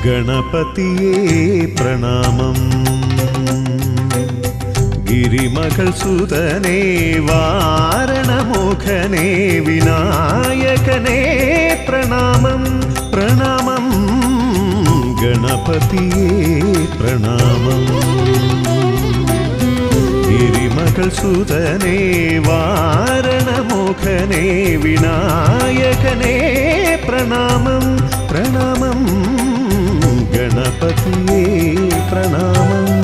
ಗಣಪತಿಯೇ ಪ್ರಣಾಮಂ. ಗಿರಿಮಗಳ ಸುತನೇ ವಾರಣಮುಖನೇ ವಿನಾಯಕನೇ ಪ್ರಣಾಮಂ ಪ್ರಣಾಮಂ. ಗಣಪತಿಯೇ ಪ್ರಣಾಮಂ. ಗಿರಿಮಗಳ ಸುತನೇ ವಾರಣಮುಖನೇ ವಿನಾಯಕನೇ ಪ್ರಣಾಮಂ ಪ್ರಣಾಮಂ. ಗಣಪತಿಯೇ ಪ್ರಣಾಮಂ.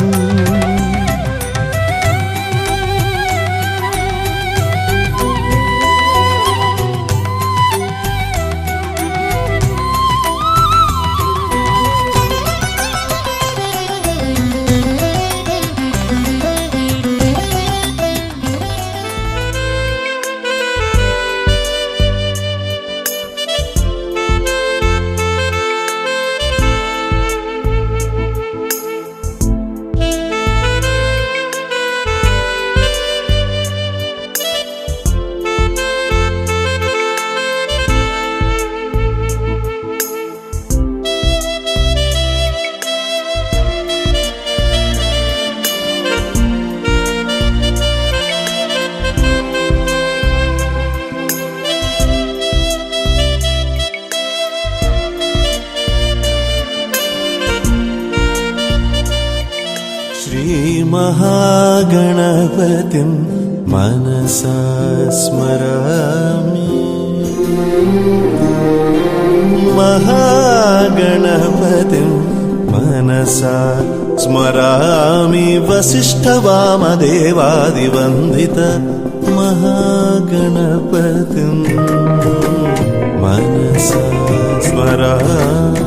महागणपतिं मनसा स्मरामि. महागणपतिं मनसा स्मरामि. वसिष्ठवामदेवादिवन्दित महागणपतिं मनसा स्मरामि.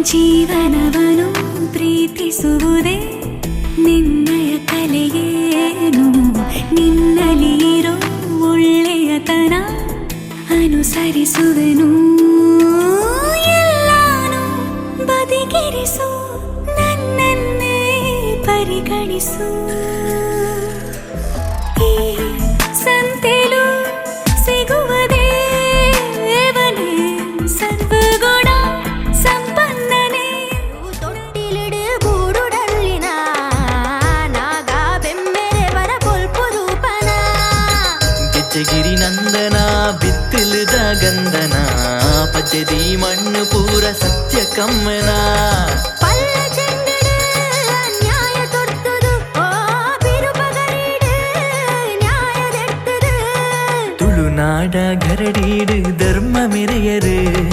ಜೀವನವನು ಪ್ರೀತಿಸುವುದೇ ನಿನ್ನಯ ಕಲೆಯೇನು. ನಿನ್ನಲಿರೋ ಒಳ್ಳೆಯತನ ಅನುಸರಿಸುವೆನು. ಎಲ್ಲಾನು ಬದಿಗಿರಿಸು, ನನ್ನನ್ನೇ ಪರಿಗಣಿಸು. ಈ ಸಂತೆಲು ಸಿಗುವ ದೇವನೇ ಸರ್ವಗುಣ ಸಂಪನ್ನನೇ. ತೊಟ್ಟಿಲಿಡು ಗೂಡುಡಲ್ಲಿನ ನಾಗ ಬೆಮ್ಮೆರೆವರ ಕೊಲ್ಪು ರೂಪನ. ಗೆಜ್ಜೆಗಿರಿ ನಂದನ ಬಿತ್ತಿಲ್ದ ಗಂಧನ ಪದ್ಯದಿ ಮಣ್ಣು ಪೂರ ಸತ್ಯ ಕಮ್ಮನ. ತುಳುನಾಡ ಗರಡೀಡು ಧರ್ಮ ಮೆರೆಯರು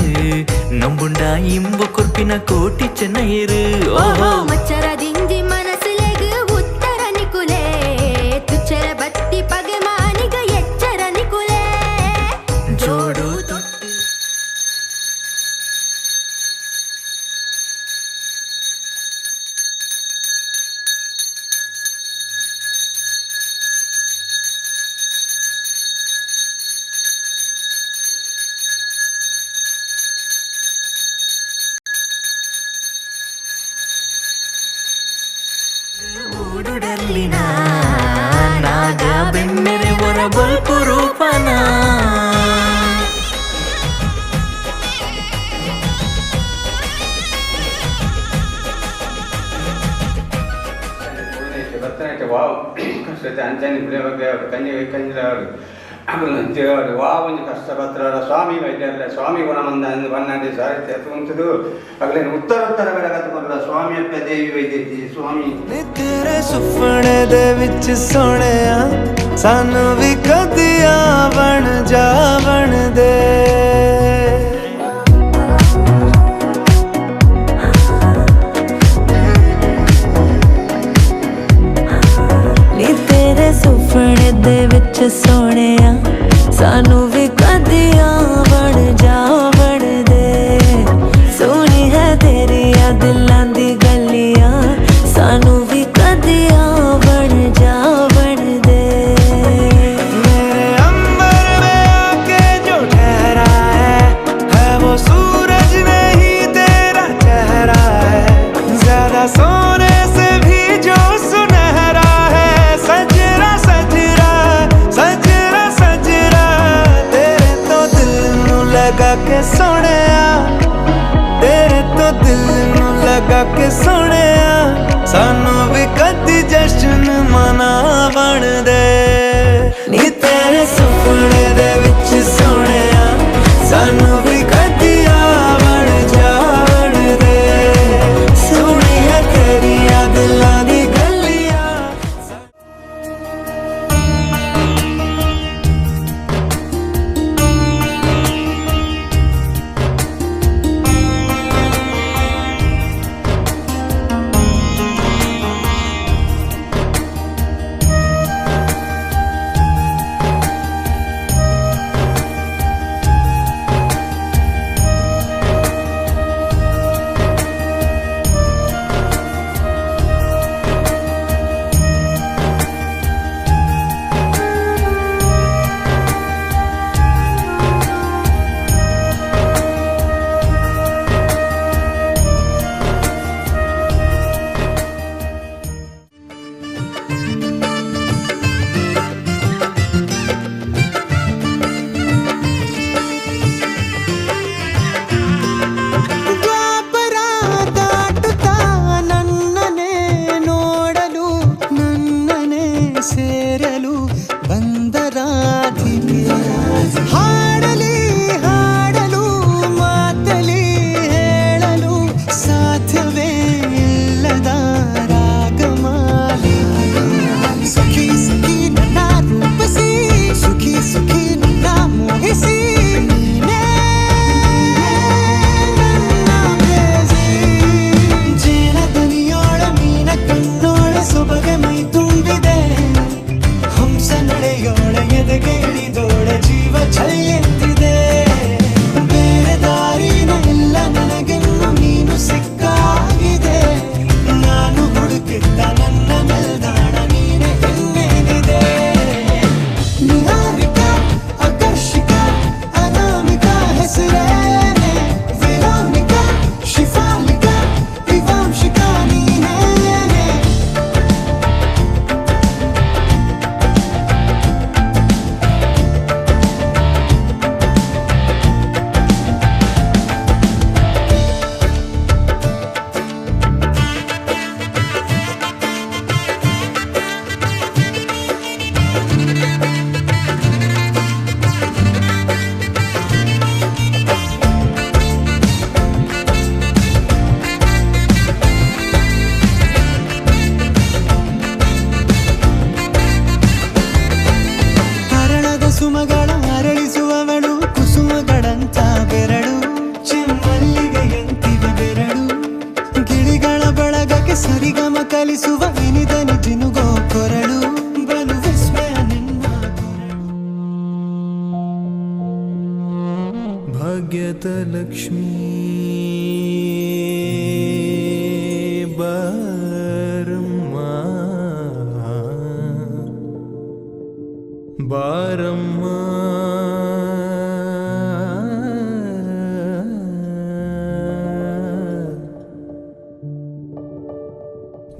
ನಂಬುಂಡ ಇಂಬು ಕೊರ್ಪಿನ ಕೋಟಿ ಚೆನ್ನಯ್ಯರು. ಓಹೋ ಮಚ್ಚರ ದಿಂಜಿ ಮನಸ್ಸಿಲೆಗ್ ಉತ್ತರ ನಿಕುಲೆ ತುಚ್ಚರ ಬತ್ತಿ ಪಗೆ ಮಾನಿಗ ಎಚ್ಚರ ನಿಕುಲೆ. ಜೋಡು ಗೂಡುಡಲ್ಲಿನ ನಾಗ ಬೆಮ್ಮೆರೆ ಹೊರ ಬಲ್ಪು ರೂಪನ. ಭರತನಾಟ್ಯ ವಾವ್ ಕಷ್ಟ ಅಂಚನೆ ಬಿಡಬೇಕು ಕನ್ಯೆ ಕಂಜಿರವರು ದೇವರು ವಾ ಒಂದು ಕಷ್ಟ ಭದ್ರ ಸ್ವಾಮಿ ವೈದ್ಯರ ಸ್ವಾಮಿ ಗುಣಮಂದ ಬನ್ನಾಡಿ ಸಾಹಿತ್ಯ ತುಂಬಿದು ಅಗಲೇನು ಉತ್ತರ ಬೆಳಗತ್ತಕೊಂಡ ಸ್ವಾಮಿ ಅಪ್ಪ ದೇವಿ ವೈದ್ಯತಿ ಸ್ವಾಮಿ ਤੇਰੇ ਸੁਪਨੇ ਦੇ ਵਿੱਚ ਸੋਹਣਿਆ सानू भी कदिया बन जावन दे नी तेरे सुपने दे विच सोहणिया सानू भी कदिया बन जावन दे सोहनी है तेरिया दिलां दी गलियां सानू भी कदिया बन जावन दे मेरे अंबर में आके जो ठहरा है वो सूरज नहीं तेरा चेहरा है ज्यादा सोने से भी जो सुनहरा है सजरा सजरा सजरा सजरा तेरे तो दिल नू लगा के सोहणिया तेरे तो दिल नू लगा के सोहणिया सानू भी कदी जश्न मनावण दे नी तेरे सुपने दे विच सोहणिया सानू भी कदी आवण जावण दे सोहणी है तेरिया दिलां दी गलियां ಸೇರಲು ಬಂದರಾಧಿಕೆ ಹಾಡಲಿ ಹಾಡಲು ಮಾತಲಿ ಹೇಳಲು ಸಾಧ್ಯವೇ ಇಲ್ಲದ ರಾಗಮಾಲಿ ಸುಖಿ ಸುಖಿ ನನ್ನ ರೂಪಿಸಿ ಸುಖಿ ಸುಖಿ ನನ್ನ ಮೋಹಿಸಿ ನೀನೇ ನನ್ನ ಪ್ರೇಯಸಿ ಜೇನ ದನಿಯೋಳ ಮೀನ ಕಣ್ಣೋಳ ಸೊಬಗೆ ಮೈ ತುಂಬಿದೆ ಹಂಸ ನಡೆಯೋಳ ಎದೆಗೆ ಇಳಿದೋಳ ಜೀವ ಛಲ್ಲೆಂದಿದೆ ಬೇರೆ ದಾರಿನ ಇಲ್ಲ ನನಗೆನ್ನು ನೀನು ಸಿಕ್ಕಾಗಿದೆ ನಾನು ಹುಡುಕಿದ್ದ ನನ್ನ ನಿಲ್ದಾಣ ನೀನೆ ಇನ್ನೇನಿದೆ ನಿಹಾರಿಕ ಆಕರ್ಷಿಕ ಅನಾಮಿಕ ಹೆಸರೇನೆ ವೆರೋನಿಕ ಶಿಫಾಲಿಕ ವಿವಾಂಶಿಕ ನೀನೇನೆ ಹರಣದ ಸುಮಗಳ ಅರಳಿಸುವವಳು ಕುಸುಮಗಳಂತ ಬೆರಳು ಚೆಮ್ಮಲ್ಲಿಗೆಯಂತಿವೆ ಬೆರಳು ಗಿಳಿಗಳ ಬಳಗಕ್ಕೆ ಸರಿಗಮ ಕಲಿಸುವ ಇನಿದನಿ ಜಿನುಗೋ ಕೊರಳು ಬಲು ವಿಸ್ಮಯ ನಿನ್ನ ಭಾಗ್ಯದ ಲಕ್ಷ್ಮೀ ಬಾರಮ್ಮ ಬಾರಮ್ಮ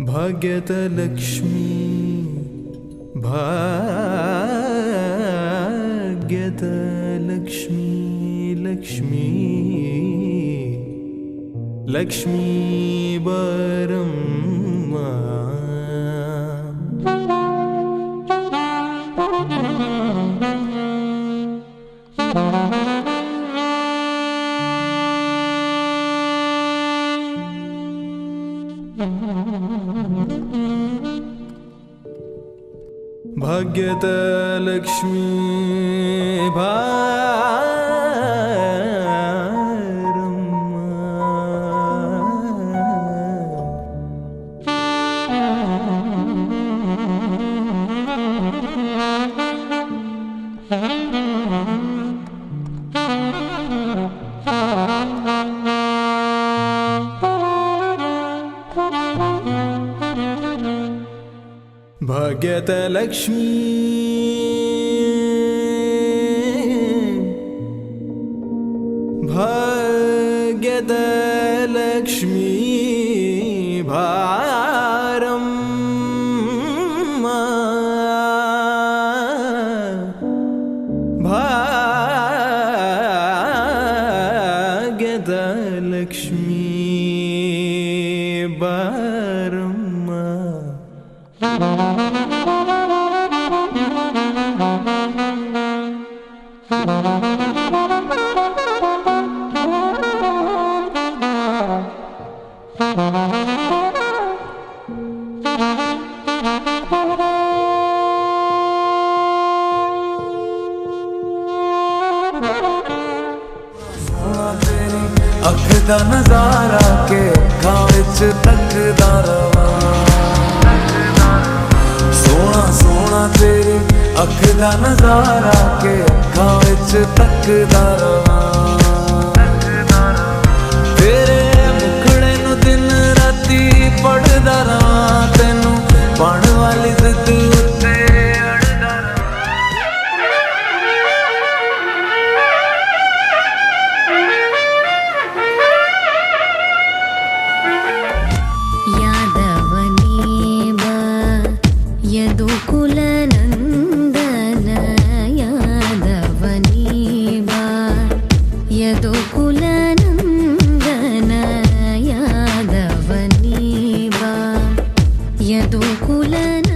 ಭಾಗ್ಯದ ಲಕ್ಷ್ಮೀ ಭಾಗ್ಯದ ಲಕ್ಷ್ಮೀ ಲಕ್ಷ್ಮೀ ಲಕ್ಷ್ಮೀ ಬಾರಮ್ಮ ಭಾಗ್ಯದ ಲಕ್ಷ್ಮೀ ಭಾಗ್ಯದ ಲಕ್ಷ್ಮೀ ಭಾಗ್ಯದ ಲಕ್ಷ್ಮೀ ಭಾರಮ್ಮ ಭಾಗ್ಯದ ಲಕ್ಷ್ಮೀ ಬಾರಮ್ಮ. ਅੱਖ ਦਾ ਨਜ਼ਾਰਾ ਕੇ ਅੱਖਾਂ ਵਿੱਚ ਤੱਕਦਾ ਰਵਾਂ ਸੋਹਣਾ ਸੋਹਣਾ ਤੇਰੀ ਅੱਖ ਦਾ ਨਜ਼ਾਰਾ ਕੇ ਅੱਖਾਂ ਵਿੱਚ ਤੱਕਦਾ ਰਵਾਂ ਤੇਰੇ ਮੁਖੜੇ ਨੂੰ ਦਿਨ ਰਾਤੀ ਪੜਦਾ ਰਵਾਂ ਤੈਨੂੰ ਪਾਣ ਵਾਲੀ ਜ਼ਿੱਦ ਉੱਤੇ ਅੜਦਾ ಯಾದವನೇವ ಯದುಕುಲನಂದನ ಯಾದವನೇವ ಯದುಕುಲನಂದನ ಯಾದವನೇವ ಯದುಕುಲನ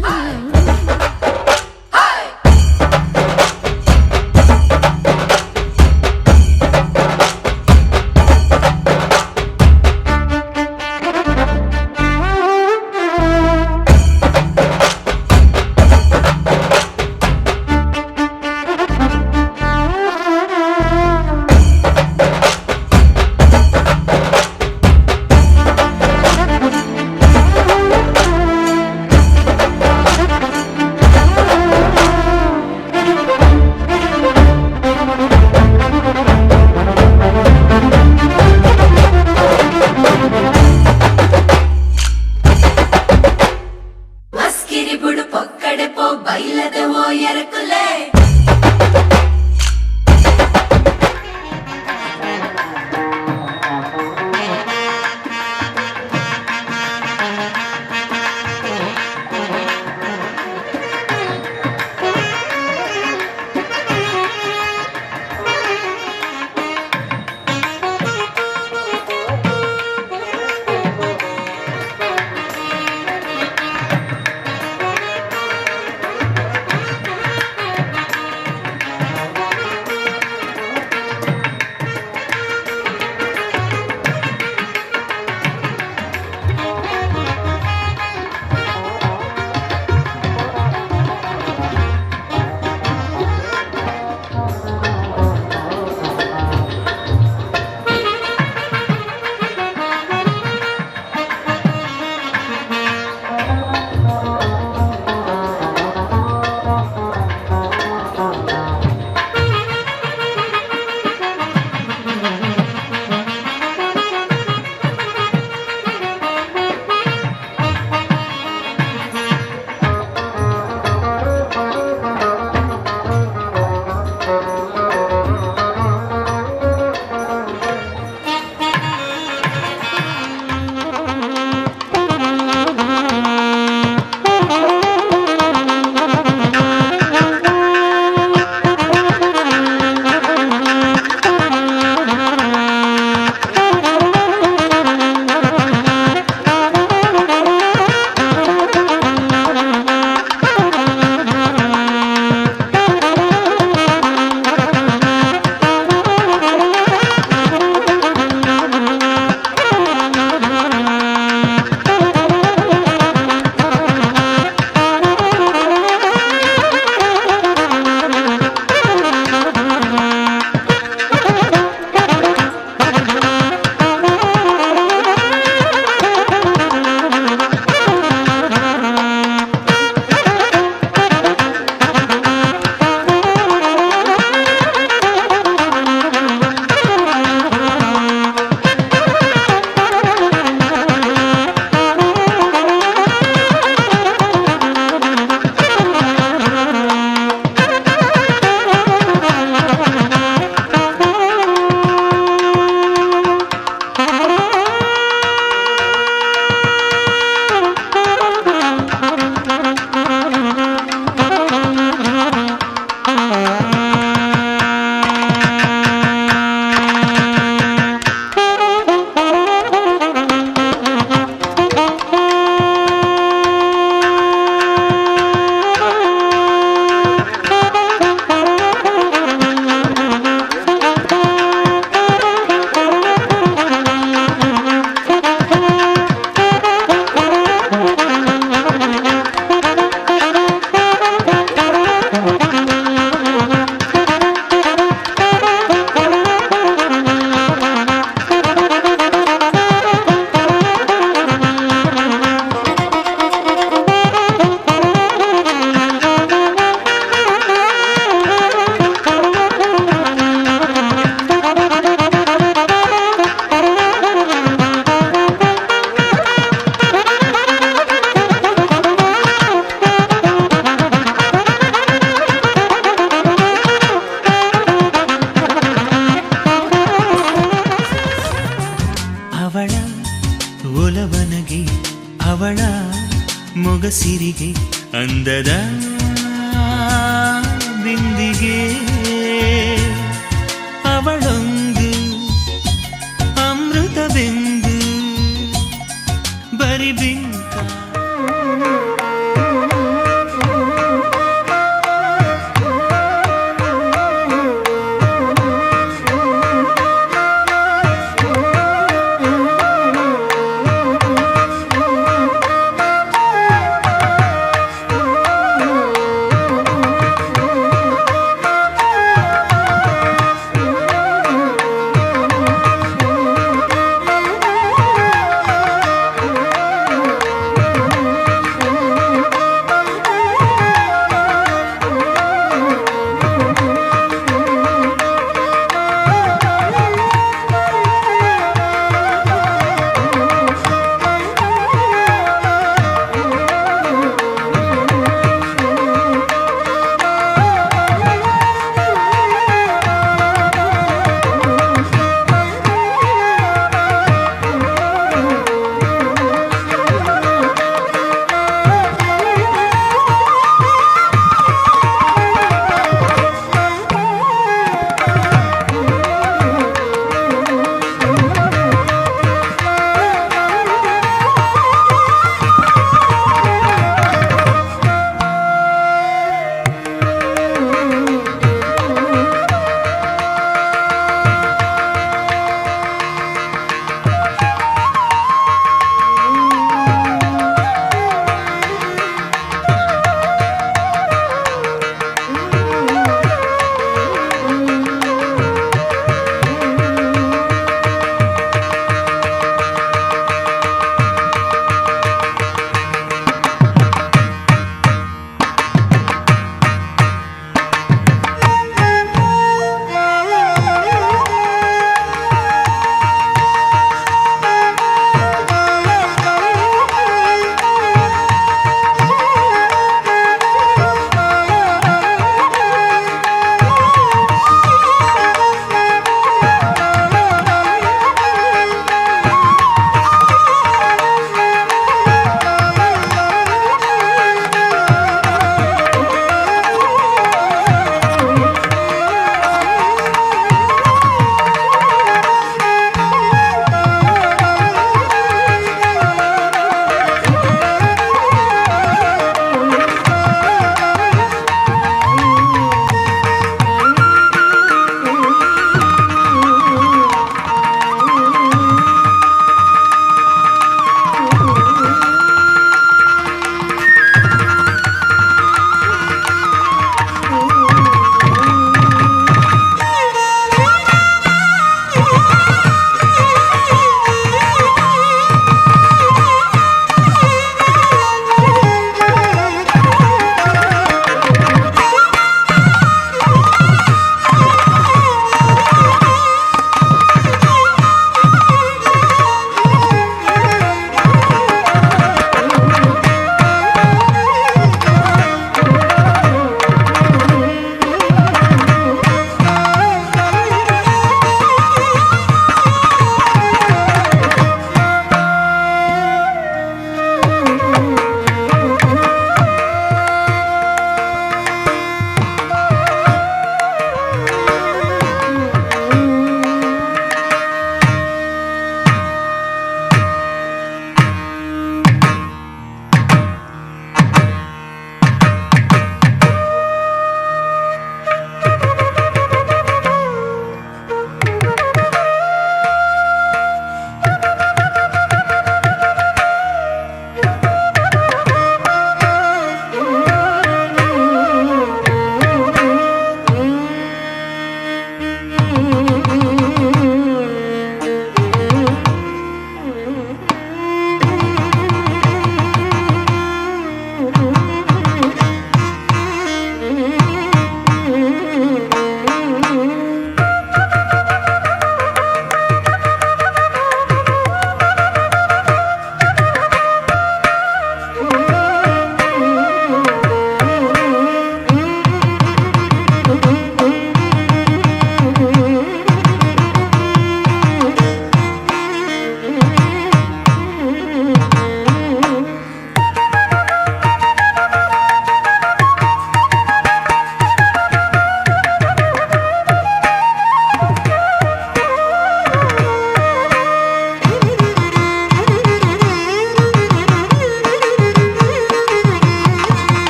ಸಿರಿಗೆ ಅಂದದ ಬಿಂದಿಗೆ ಅವಳೊಂದು ಅಮೃತ ಬಿಂದು ಬರಿ ಬಿಂಕ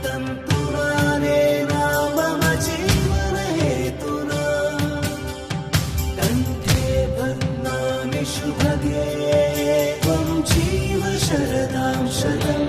तन्तुनानेना मम जीवनहेतुना कण्ठे बध्नामि शुभगे त्वं जीव शरदां शतम्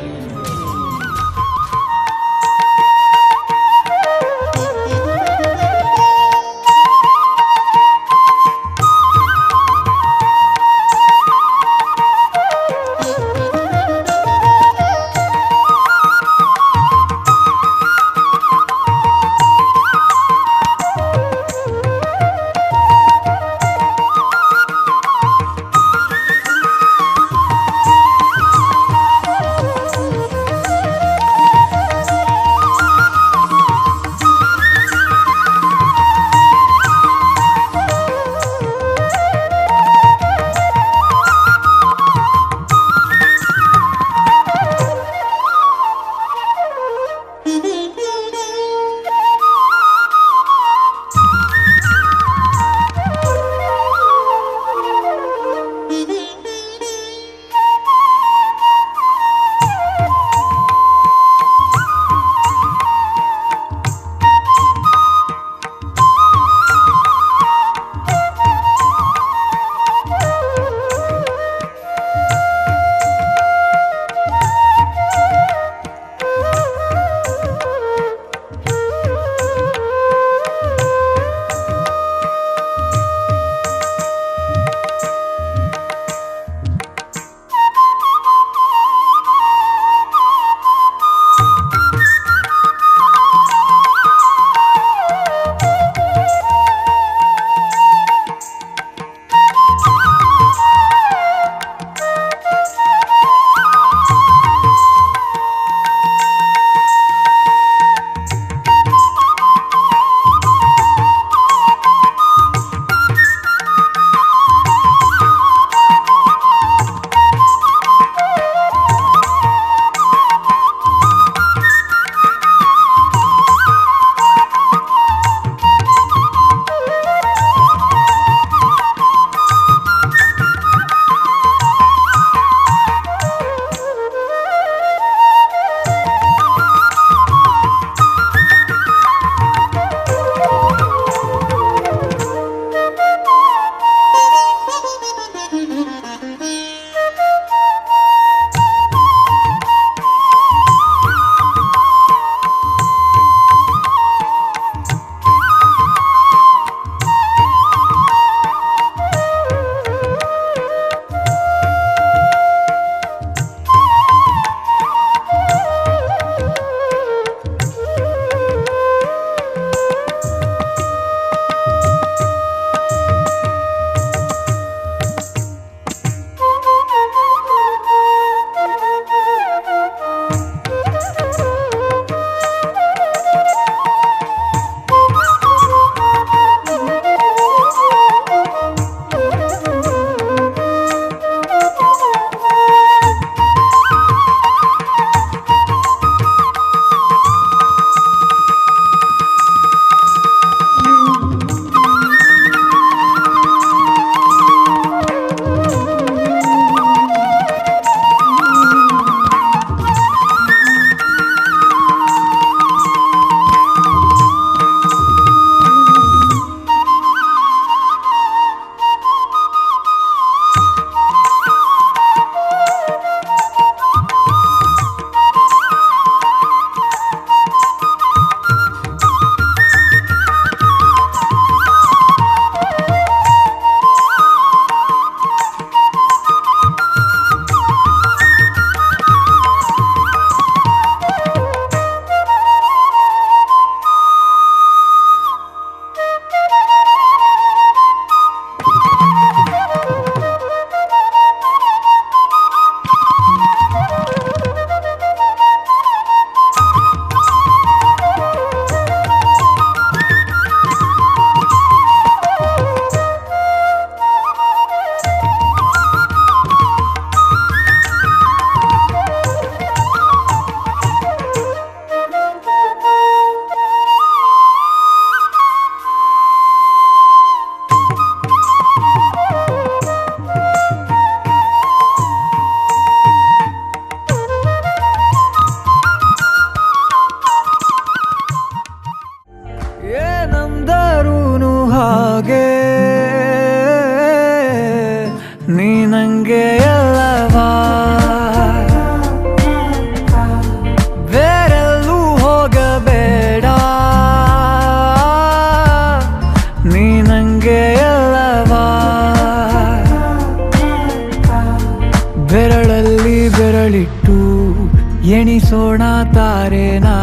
ಎಣಿಸೋಣ ತಾರೇನಾ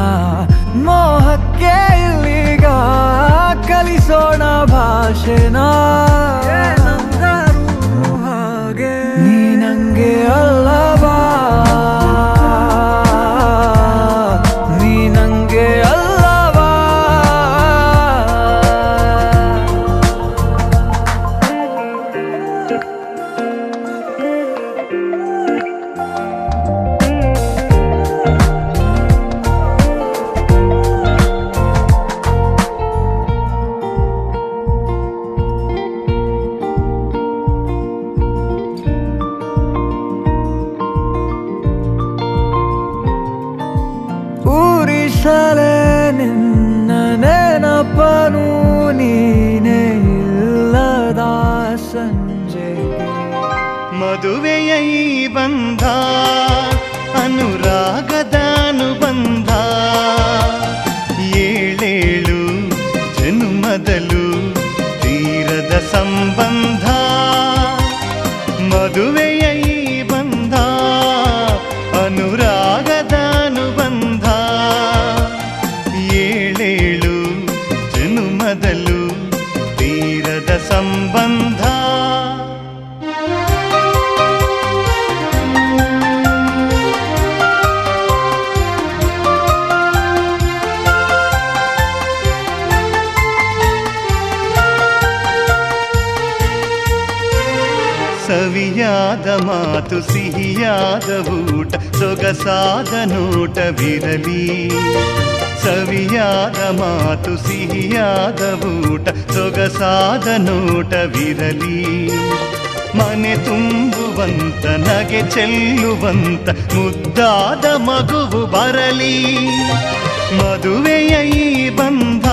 ಮೋಹಕ್ಕೆ ಇಲ್ಲಿಗ ಕಲಿಸೋಣ ಭಾಷೆನಾ ಹಾಗೆ ನೀ ನಂಗೆ ಅಲ್ಲವಾ ನೀ ನಂಗೆ ಅಲ್ಲವಾ ಊರಿಸಲೇ ನಿನ್ನ ನೆನಪನು ನೀನೇ ಇಲ್ಲದ ಸಂಜೆ ಮದುವೆಯ ಈ ಬಂಧ ಅನುರಾಗದ ಅನುಬಂಧ ಏಳೇಳು ಜನುಮದಲು ತೀರದ ಸಂಬಂಧ ಮದುವೆಯ ಈ ಬಂಧ ಅನುರಾಗದ ಅನುಬಂಧ ಏಳೇಳು ಜನುಮದಲು ತೀರದ ಸಂಬಂಧ ಸವಿಯಾದ ಮಾತು ಸಿಹಿಯಾದ ಊಟ ಸೊಗಸಾದ ನೋಟವಿರಲಿ ಸವಿಯಾದ ಮಾತು ಸಿಹಿಯಾದ ಊಟ ಸೊಗಸಾದ ನೋಟವಿರಲಿ ಮನೆ ತುಂಬುವಂತ ನಗೆ ಚೆಲ್ಲುವಂತ ಮುದ್ದಾದ ಮಗುವು ಬರಲಿ ಮದುವೆಯ ಈ ಬಂಧ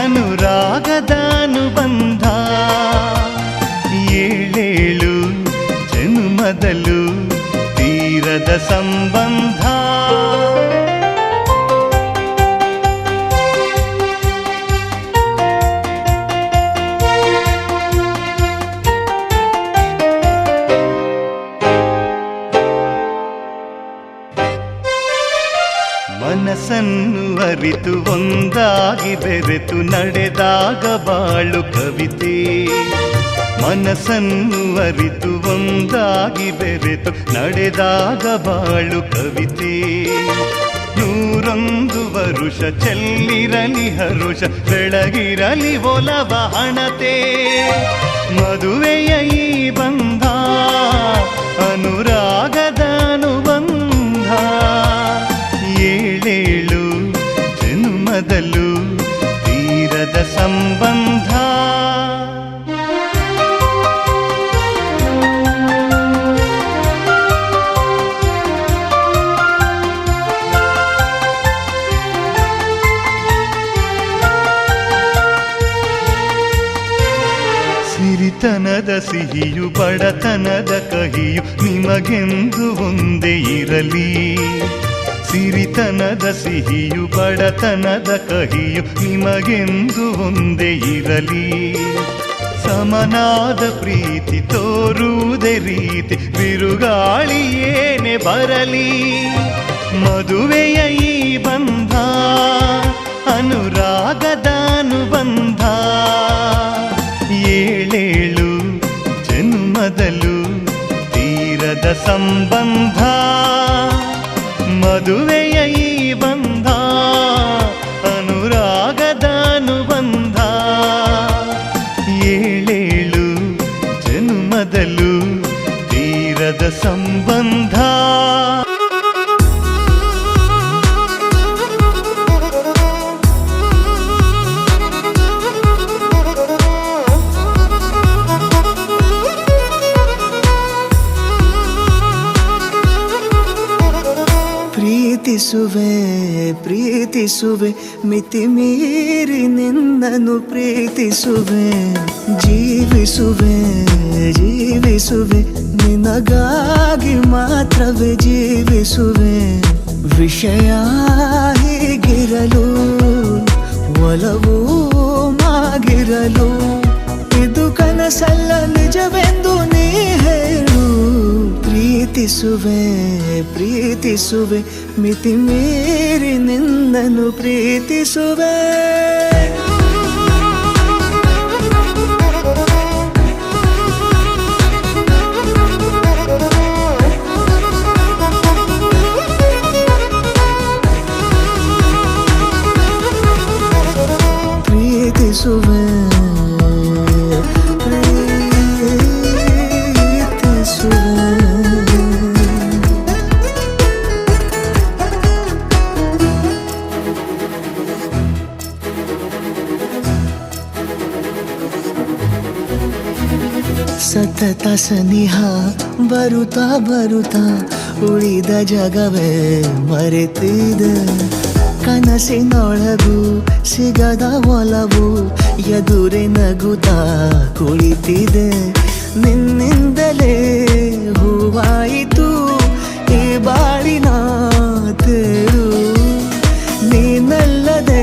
ಅನುರಾಗದ ಅನುಬಂಧ ಏಳೇಳು ಜನುಮದಲು ತೀರದ ಸಂಬಂಧ ಮನಸ್ಸನ್ನು ಅರಿತು ಒಂದಾಗಿ ಬೆರೆತು ನಡೆದಾಗ ಬಾಳು ಕವಿತೆ ಮನಸ್ಸನ್ನು ಅರಿತು ಒಂದಾಗಿ ಬೆರೆತು ನಡೆದಾಗ ಬಾಳು ಕವಿತೆ 101 ವರುಷ ಚೆಲ್ಲಿರಲಿ ಹರುಷ ಬೆಳಗಿರಲಿ ಒಲವ ಹಣತೆ ಮದುವೆಯ ಈ ಬಂಧ ಅನುರಾಗದ ಅನುಬಂಧ ಏಳೇಳು ಜನುಮದಲು ತೀರದ ಸಂಬಂಧ ಸಿರಿತನದ ಸಿಹಿಯು ಬಡತನದ ಕಹಿಯು ನಿಮಗೆಂದು ಒಂದೇ ಇರಲಿ ಸಿರಿತನದ ಸಿಹಿಯು ಬಡತನದ ಕಹಿಯು ನಿಮಗೆಂದು ಒಂದೇ ಇರಲಿ ಸಮನಾದ ಪ್ರೀತಿ ತೋರುವುದೇ ರೀತಿ ಬಿರುಗಾಳಿ ಏನೇ ಬರಲಿ ಮದುವೆಯ ಈ ಬಂಧ ಅನುರಾಗದ ಅನುಬಂಧ ಏಳೇಳು ಜನ್ಮದಲು ತೀರದ ಸಂಬಂಧ ಮದುವೆಯ ಈ ಬಂಧ ಅನುರಾಗದ ಅನುಬಂಧ ಏಳೇಳು ಜನ್ಮದಲು ತೀರದ ಸಂಬಂಧ ಪ್ರೀತಿಸುವೆ ಪ್ರೀತಿಸುವೆ ಮಿತಿ ಮೀರಿ ನಿನ್ನನ್ನು ಪ್ರೀತಿಸುವೆ ಜೀವಿಸುವೆ ಜೀವಿಸುವೆ ನಿನಗಾಗಿ ಮಾತ್ರವೇ ಜೀವಿಸುವೆ ವಿಷಯ ಹೀಗಿರಲು ಒಲವು ಮಾಗಿರಲು ಇದು ಕನಸಲ್ಲ ನಿಜವೆಂದು ನೀ ಹೇಳು ಪ್ರೀತಿ ಪ್ರೀತಿಸುವೆ ಪ್ರೀತಿಸುವೆ ಮಿತಿ ಮೀರಿ ನಿನ್ನನ್ನು ಪ್ರೀತಿಸುವೆ ಪ್ರೀತಿಸುವೆ ಸತತ ಸನಿಹ ಬರುತ್ತಾ ಬರುತ್ತಾ ಉಳಿದ ಜಗವೇ ಮರೆತಿದೆ ಕನಸಿನೊಳಗೂ ಸಿಗದ ಒಲವು ಎದುರೆ ನಗುತ್ತಾ ಕುಳಿತಿದೆ ನಿನ್ನಿಂದಲೇ ಹೂವಾಯಿತು ಈ ಬಾಳಿನ ತೇರು ನೀನಲ್ಲದೆ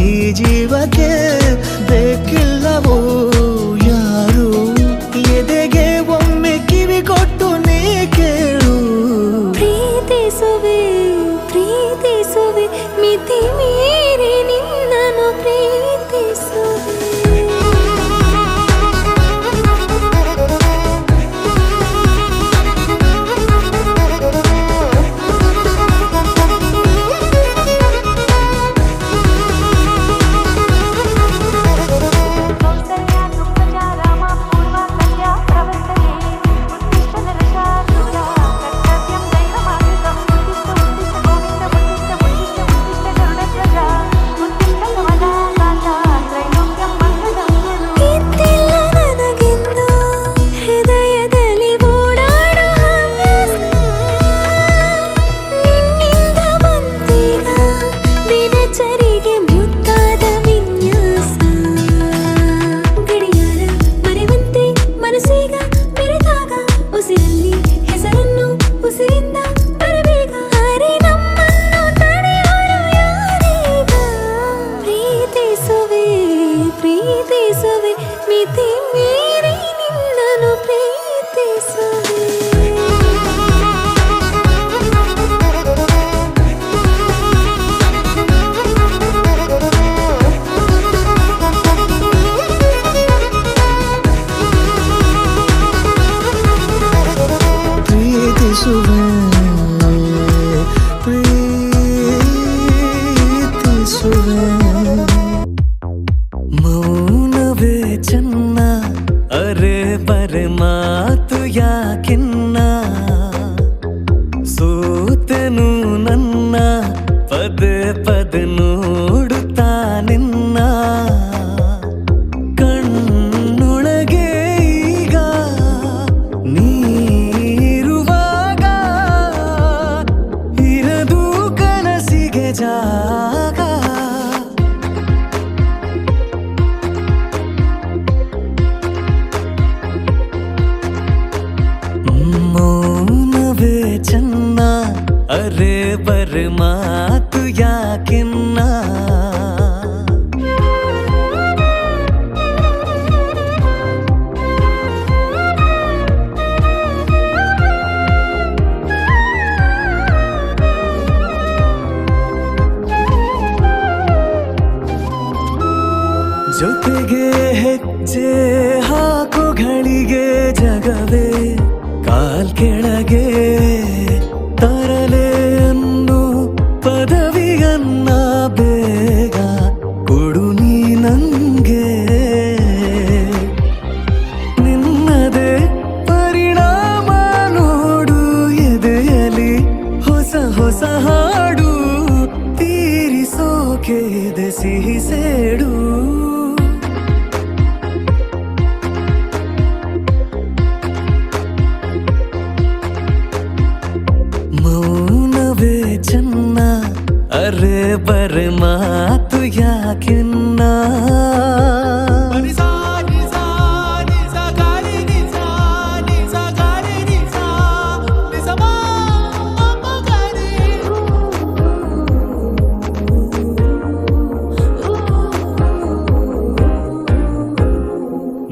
ಈ ಜೀವಕ್ಕೆ ಬೇಕಿಲ್ಲವೋ ಯಾರು ಎದೆಗೆ ಒಮ್ಮೆ ಕಿವಿ ಕೊಟ್ಟು ನೀ ಕೇಳು ಪ್ರೀತಿಸುವೆ ಪ್ರೀತಿಸುವೆ ಮಿತಿ ಮೀರಿ ನಿನ್ನನ್ನು ಪ್ರೀತಿಸುವೆ ಪ್ರೀತಿಸುವೆ ಮಿತಿ ಮೀರಿ ನಿನ್ನನ್ನು ಪ್ರೀತಿಸುವೆ ಪ್ರೀತಿಸುವೆ ಪ್ರೀತಿಸುವೆ ಮೌನವೇ ಚೆನ್ನ ಅರೆ ಬರೆ ಮಾತು ಯಾಕಿನ್ನ ಸೋತೆನು ನನ್ನ ಪದೇ ಪದೇ ನೋಡುತ್ತಾ ನಿನ್ನ ಕಣ್ಣೊಳಗೆ ಈಗ ನೀರುವಾಗ ಇರದು ಕನಸಿಗೆ ಜಾಗ ಮೌನವೇ ಚೆನ್ನ ಅರೆ ಬರೆ ಮಾತು ಯಾಕಿನ್ನ ಜೊತೆಗೆ ಹೆಜ್ಜೆ ಹಾಕು ಘಳಿಗೆ ಜಗವೇ ಕಾಲ್ ಕೆಳಗೆ ತರಲೆ ಅನ್ನು ಪದವಿಯನ್ನ ಬೇಗ ಕೊಡು ನೀ ನಂಗೆ ನಿನ್ನದೇ ಪರಿಣಾಮ ನೋಡು ಎದೆಯಲಿ ಹೊಸ ಹೊಸ ಹಾಡು ತೀರಿಸೋಕೆ ಇದೆ ಸಿಹಿ ಸೇಡು ಮೌನವೇ ಚೆನ್ನ ಅರೆ ಬರೆ ಮಾತು ಯಾಕಿನ್ನ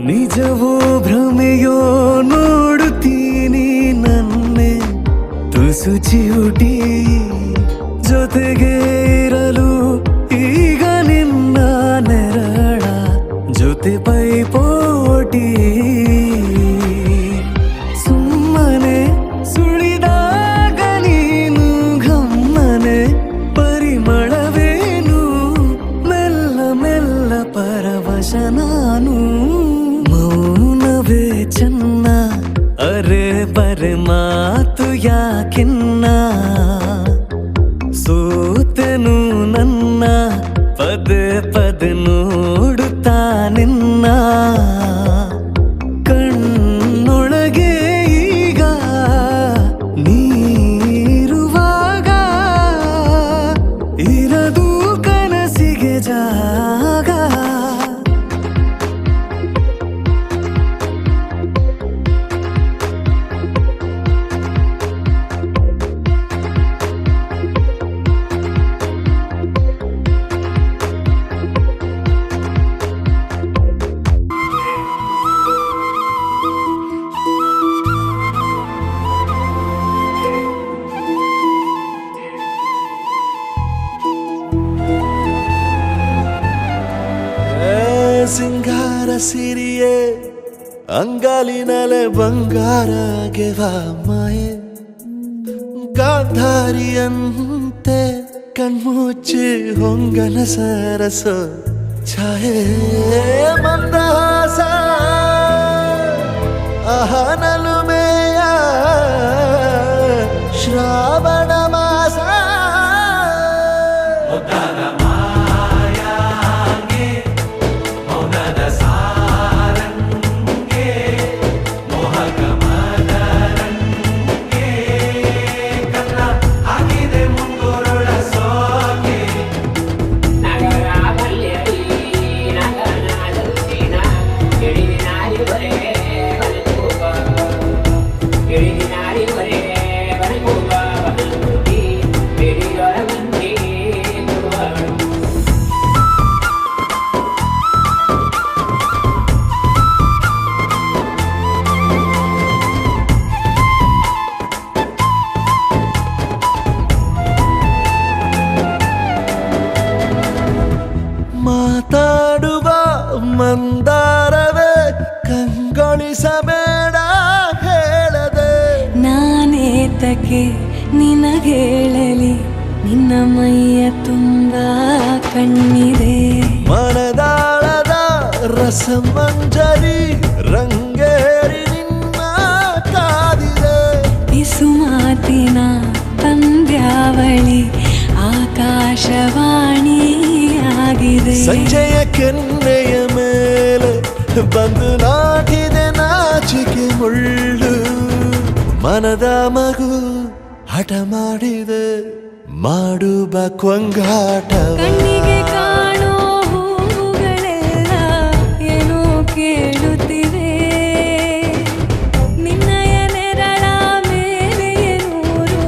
ನಿಜವೋ ಭ್ರಮೆಯೋ ನೋಡುತ್ತೀನಿ ನನ್ನೇ ಜೊತೆಗೆ ಇರಲು ಈಗ ನಿನ್ನ ನೆರಳ ಜೊತೆ ಪೈಪೋಟಿ ಸುಮ್ಮನೆ ಸುಳಿದಾಗ ನೀನು ಗಮ್ಮನೆ ಪರಿಮಳವೇನು ಮೆಲ್ಲ ಮೆಲ್ಲ ಪರವಶ ನಾನು ಮೌನವೇ ಚೆನ್ನ ಅರೆ ಬರೆ ಮಾತು ಯಾಕಿನ್ನ ಸೋತೆನು ನನ್ನ ಪದೇ ಪದೇ ನೋಡುತ್ತಾ ನಿನ್ನ ಕಣ್ಣೊಳಗೆ ಈಗ ನೀರುವಾಗ ಇರದು ಕನಸಿಗೆ ಜಾಗ ಸಿಂಗಾರ ಸಿರಿಯೇ ಅಂಗಾಲಿನಲೆ ಬಂಗಾರ ಗೆವಾ ಮಾಯೆ ಗಾಂಧಾರಿಯಂತೆ ಕಣ್ಮುಚ್ಚಿ ಹೊಂಗನ ಸರಸ ಛಾಯೆ ಮಂದಹಾಸ ಅಹನಲುಮೆಯ ಶ್ರಾವಣ ಮಾಸ ಮಾತಾಡುವ ಮಂದಾರವೇ ಕಂಗೊಳಿಸಬೇಡ ಹೇಳದೆ ನಾನೇತಕ್ಕೆ ನಿನಗೇಳಲಿ ನಿನ್ನ ಮೈಯ ತುಂಬ ಕಣ್ಣಿದೆ ಮನದಾಳದ ರಸಮಂಜರಿ ರಂಗೇರಿ ನಿನ್ನ ಕಾದಿದೆ ಬಿಸು ಮಾತಿನ ಪಂದ್ಯಾವಳಿ ಆಕಾಶವಾಣಿ ಆಗಿದೆ ಸಂಜೆಯ ಕೆನ್ನೆಯ ಮೇಲೆ ಬಂದು ನಾಟಿದೆ ನಾಚಿಕೆ ಮುಳ್ಳು ಮನದ ಮಗು ಹಠ ಮಾಡಿದೆ ಮಾಡುವ ಕೊಂಗಾಟವ ಕಣ್ಣಿಗೆ ಕಾಣೋ ಹೂವುಗಳೆಲ್ಲ ಏನೋ ಕೇಳುತ್ತಿವೆ ನಿನ್ನಯ ನೆರಳ ಮೇಲೆ ನೂರು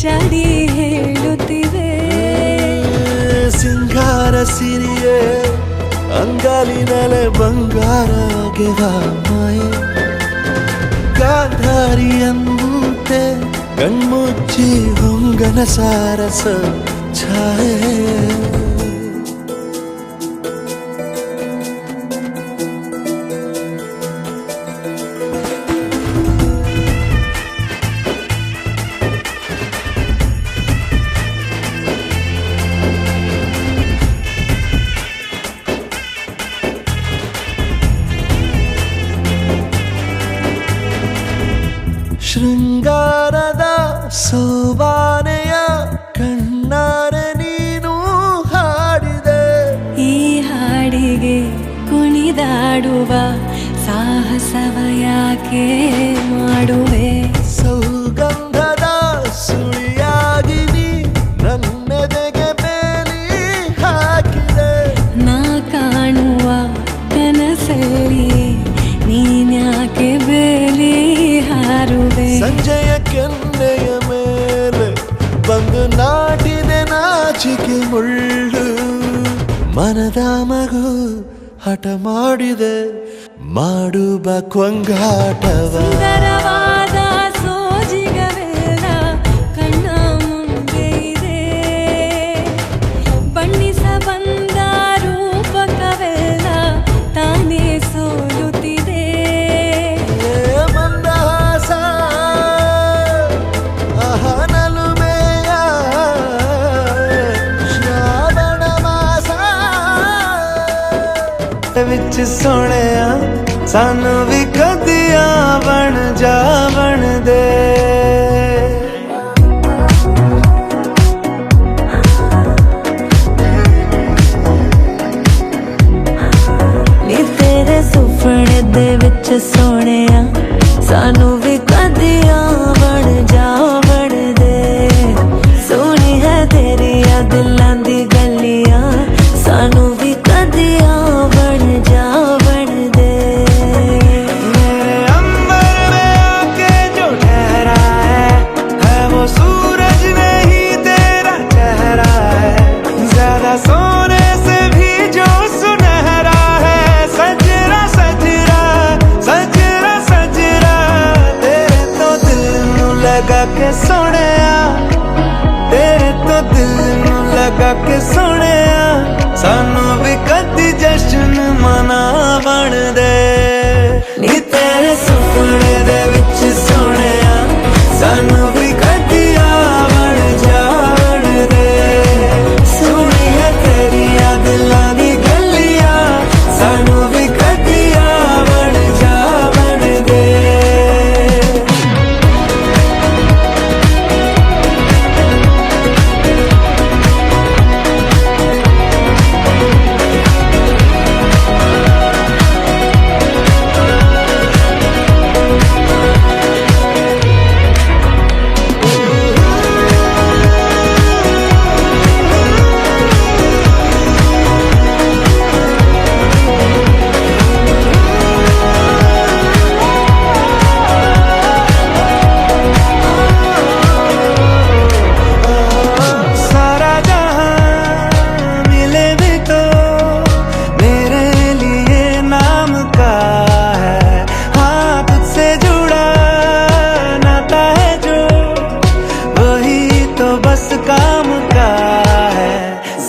ಚಡಿ ಹೇಳುತ್ತಿವೆ ಸಿಂಗಾರ ಸಿರಿಯೇ ಅಂಗಾಲಿನಲೆ ಬಂಗಾರ ಗೆವಾ ಮಾಯೆ ಗಾಂಧಾರಿಯಂತೆ ಕಣ್ಮುಚ್ಚಿ ಹೊಂಗನ ಸಾರಸ ಛಾಯೆ ಶೃಂಗಾರದ ಸೋಬಾನೆಯ ಕಣ್ಣಾರೆ ನೀನು ಹಾಡಿದೆ ಈ ಹಾಡಿಗೆ ಕುಣಿದಾಡುವ ಸಾಹಸವ ಯಾಕೆ ಮಾಡುವೆ ಸೌಗಂಧದ ಸುಳಿಯಾಗಿ ನೀ ನನ್ನೆದೆಗೆ ಬೇಲಿ ಹಾಕಿದೆ ನಾ ಕಾಣುವ ಕನಸಲ್ಲಿ ನೀನ್ಯಾಕೆ ಬೇಲಿ ಹಾರುವೆ ಸಂಜೆಯ ಕೆನ್ನೆಯ ಮೇಲೆ ಬಂದು ನಾಟಿದೆ ನಾಚಿಕೆ ಮುಳ್ಳು ಮನದ ಮಗು ಹಠ ಮಾಡಿದೆ ಮಾಡುವ ಕೊಂಗಾಟವ ಸುಂದರವಾದ ಸೋಜಿಗವೆಲ್ಲ ಕಣ್ಣ ಮುಂದೆ ಇದೆ विच सोहणिया सानू भी कदिया बन जा बन दे सुपने दे विच सोहणिया सानू भी कदिया बन जा बन दे सोहनी है तेरिया दिलां दी गलियां सानू भी कदिया बन जा बन दे मेरे अंबर में आके जो ठहरा है वो सूरज नहीं तेरा चेहरा है ज्यादा सोने से भी जो सुनहरा है सजरा सजरा सजरा सजरा तेरे तो दिल नू लगा के सोहणिया तेरे तो दिल नू लगा के सोहणिया सानू भी कदी जश्न मना बन दे नी तेरे सुपने दे विच सोहणिया सानू भी कदिया बन जा बन दे सोहनी है तेरिया दिलां दी गलियां सानू भी कदिया बन जा बन दे सारा जहां मिले भी तो मेरे लिए नाम का है हाँ तुझसे जुड़ा नाता है जो वही तो बस काम का है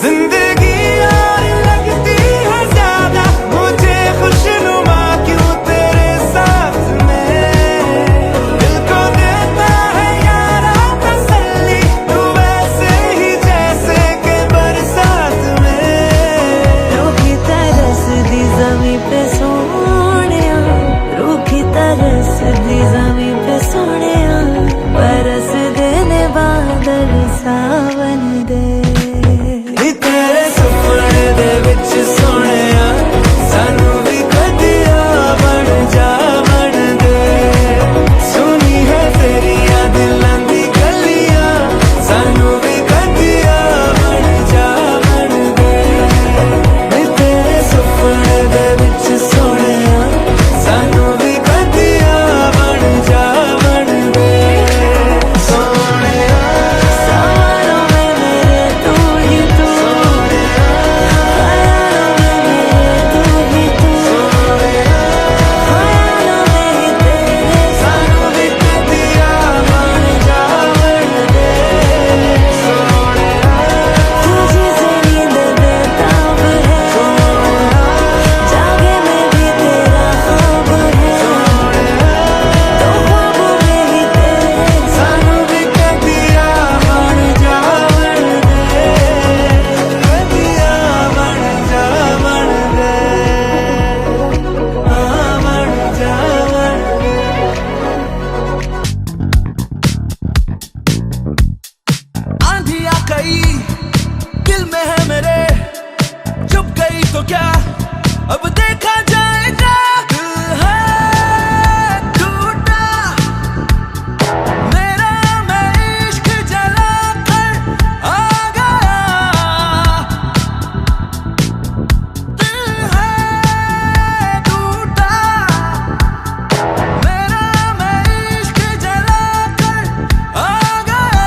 जिंदगी और लगती है ज्यादा मुझे खुशनुमा क्यों तेरे साथ में दिल को देता है यारा तसल्ली तू वैसे ही जैसे के बरसात में रूखी तरस दी ज़मीं पे सोहणिया रूखी तरस दी ज़मीं पे सोहणिया बरस देने बादल सावन दे नी तेरे सुपने दे विच सोहणिया सानू भी कदिया बन जा बन दे सोहनी है तेरिया दिलां दी गलियां सानू भी कदिया बन जा बन दे नी तेरे सुपने दे विच सोहणिया सानू भी कदिया बन जा बन दे सोहणिया सवालों में मेरे तू ही तू ख्यालों में मेरे तू ही तू ख्यालों में ही तेरे सानू भी कदिया बन जा बन दे तुझी से नींद बेताब है जागे में भी तेरा ख्वाब है तो ख्वाबों में ही तेरे सानू भी कदिया बन जा बन दे कदिया बन जा बन दे हाँ बन जा बन दे आंधी आ गई दिल में है मेरे चुप गई तो क्या अब देखा जाएगा दिल है टूटा मेरा मैं इश्क जला कर आ गया दिल है टूटा मेरा मैं इश्क जला कर आ गया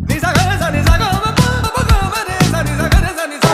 निसा गा सा निसा गा मा पा पा गा मा रे सा निसा गा रे सा निसा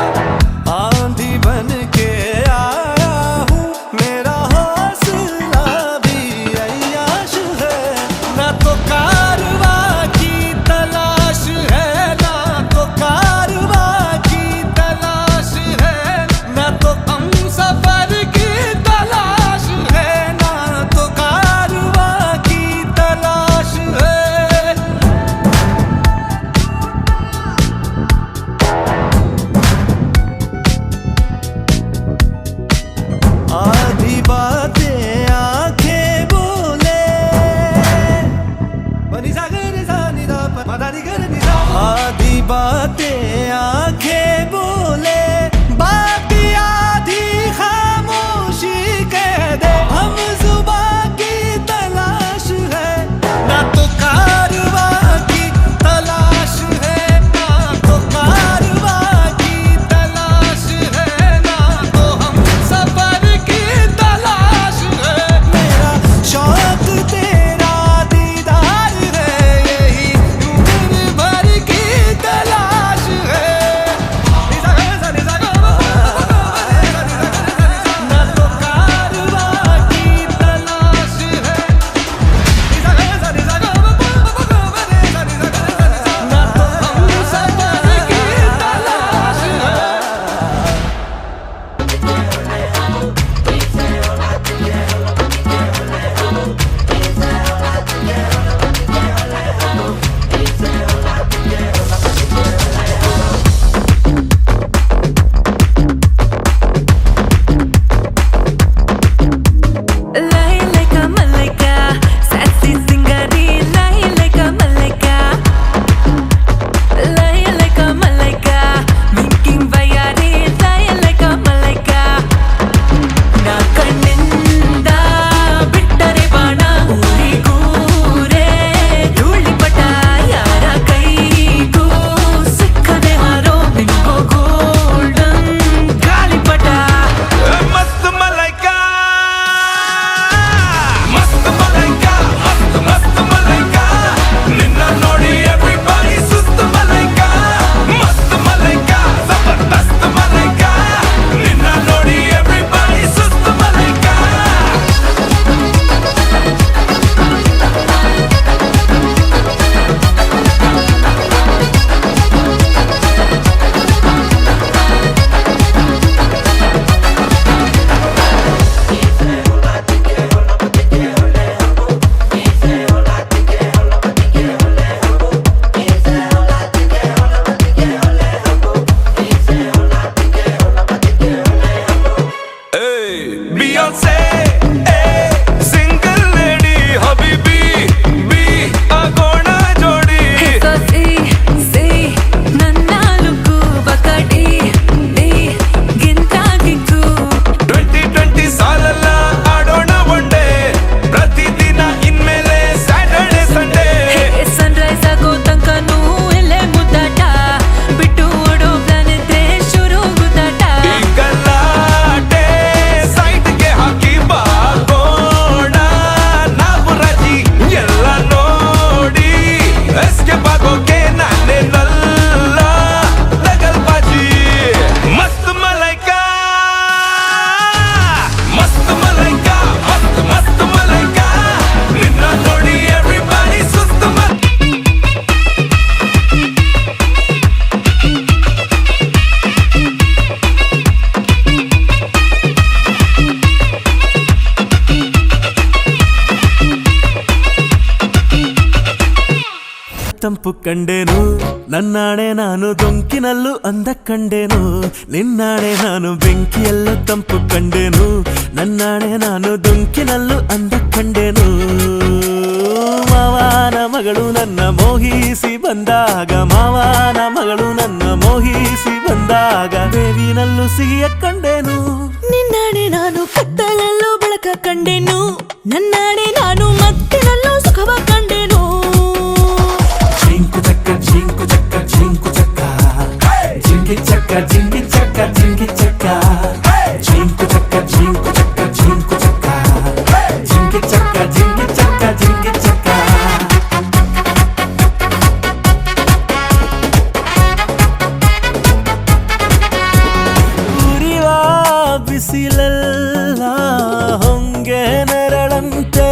ತಂಪು ಕಂಡೇನು ನನ್ನಾಣೆ ನಾನು ದೊಂಕಿನಲ್ಲೂ ಅಂದ ಕಂಡೇನು ನಿನ್ನಾಣೆ ನಾನು ಬೆಂಕಿಯಲ್ಲೂ ತಂಪು ಕಂಡೇನು ನನ್ನಾಣೆ ನಾನು ದೊಂಕಿನಲ್ಲೂ ಅಂದ ಕಂಡೇನು ಮಾವನ ಮಗಳು ನನ್ನ ಮೋಹಿಸಿ ಬಂದಾಗ ಮಾವನ ಮಗಳು ನನ್ನ ಮೋಹಿಸಿ ಬಂದಾಗ ಬೇವಿನಲ್ಲೂ ಸಿಹಿಯ ಕಂಡೇನು ನಿನ್ನಾಣೆ ನಾನು ಕತ್ತಲಲ್ಲೂ ಬೆಳಕ ಕಂಡೆನು ನನ್ನಾಣೆ ನಾನು ಮತ್ತಿನಲ್ಲೂ ಸುಖವ ಕಂಡೆನು ಜಿಂಕು ಚಕ್ಕ ಜಿಂಕು ಚಕ್ಕ ಜಿಂಕು ಚಕ್ಕ ಜಿಂಗಿ ಚಕ್ಕ ಜಿಂಗಿ ಚಕ್ಕ ಜಿಂಗಿ ಚಕ್ಕ ಜಿಂಕು ಚಕ್ಕ ಜಿಂಕು ಚಕ್ಕ ಜಿಂಕು ಚಕ್ಕ ಜಿಂಗಿ ಚಕ್ಕ ಜಿಂಗಿ ಚಕ್ಕ ಜಿಂಗಿ ಚಕ್ಕ ಉರಿವ ಬಿಸಿಲೆಲ್ಲ ಹೊಂಗೆ ನೆರಳಂತೆ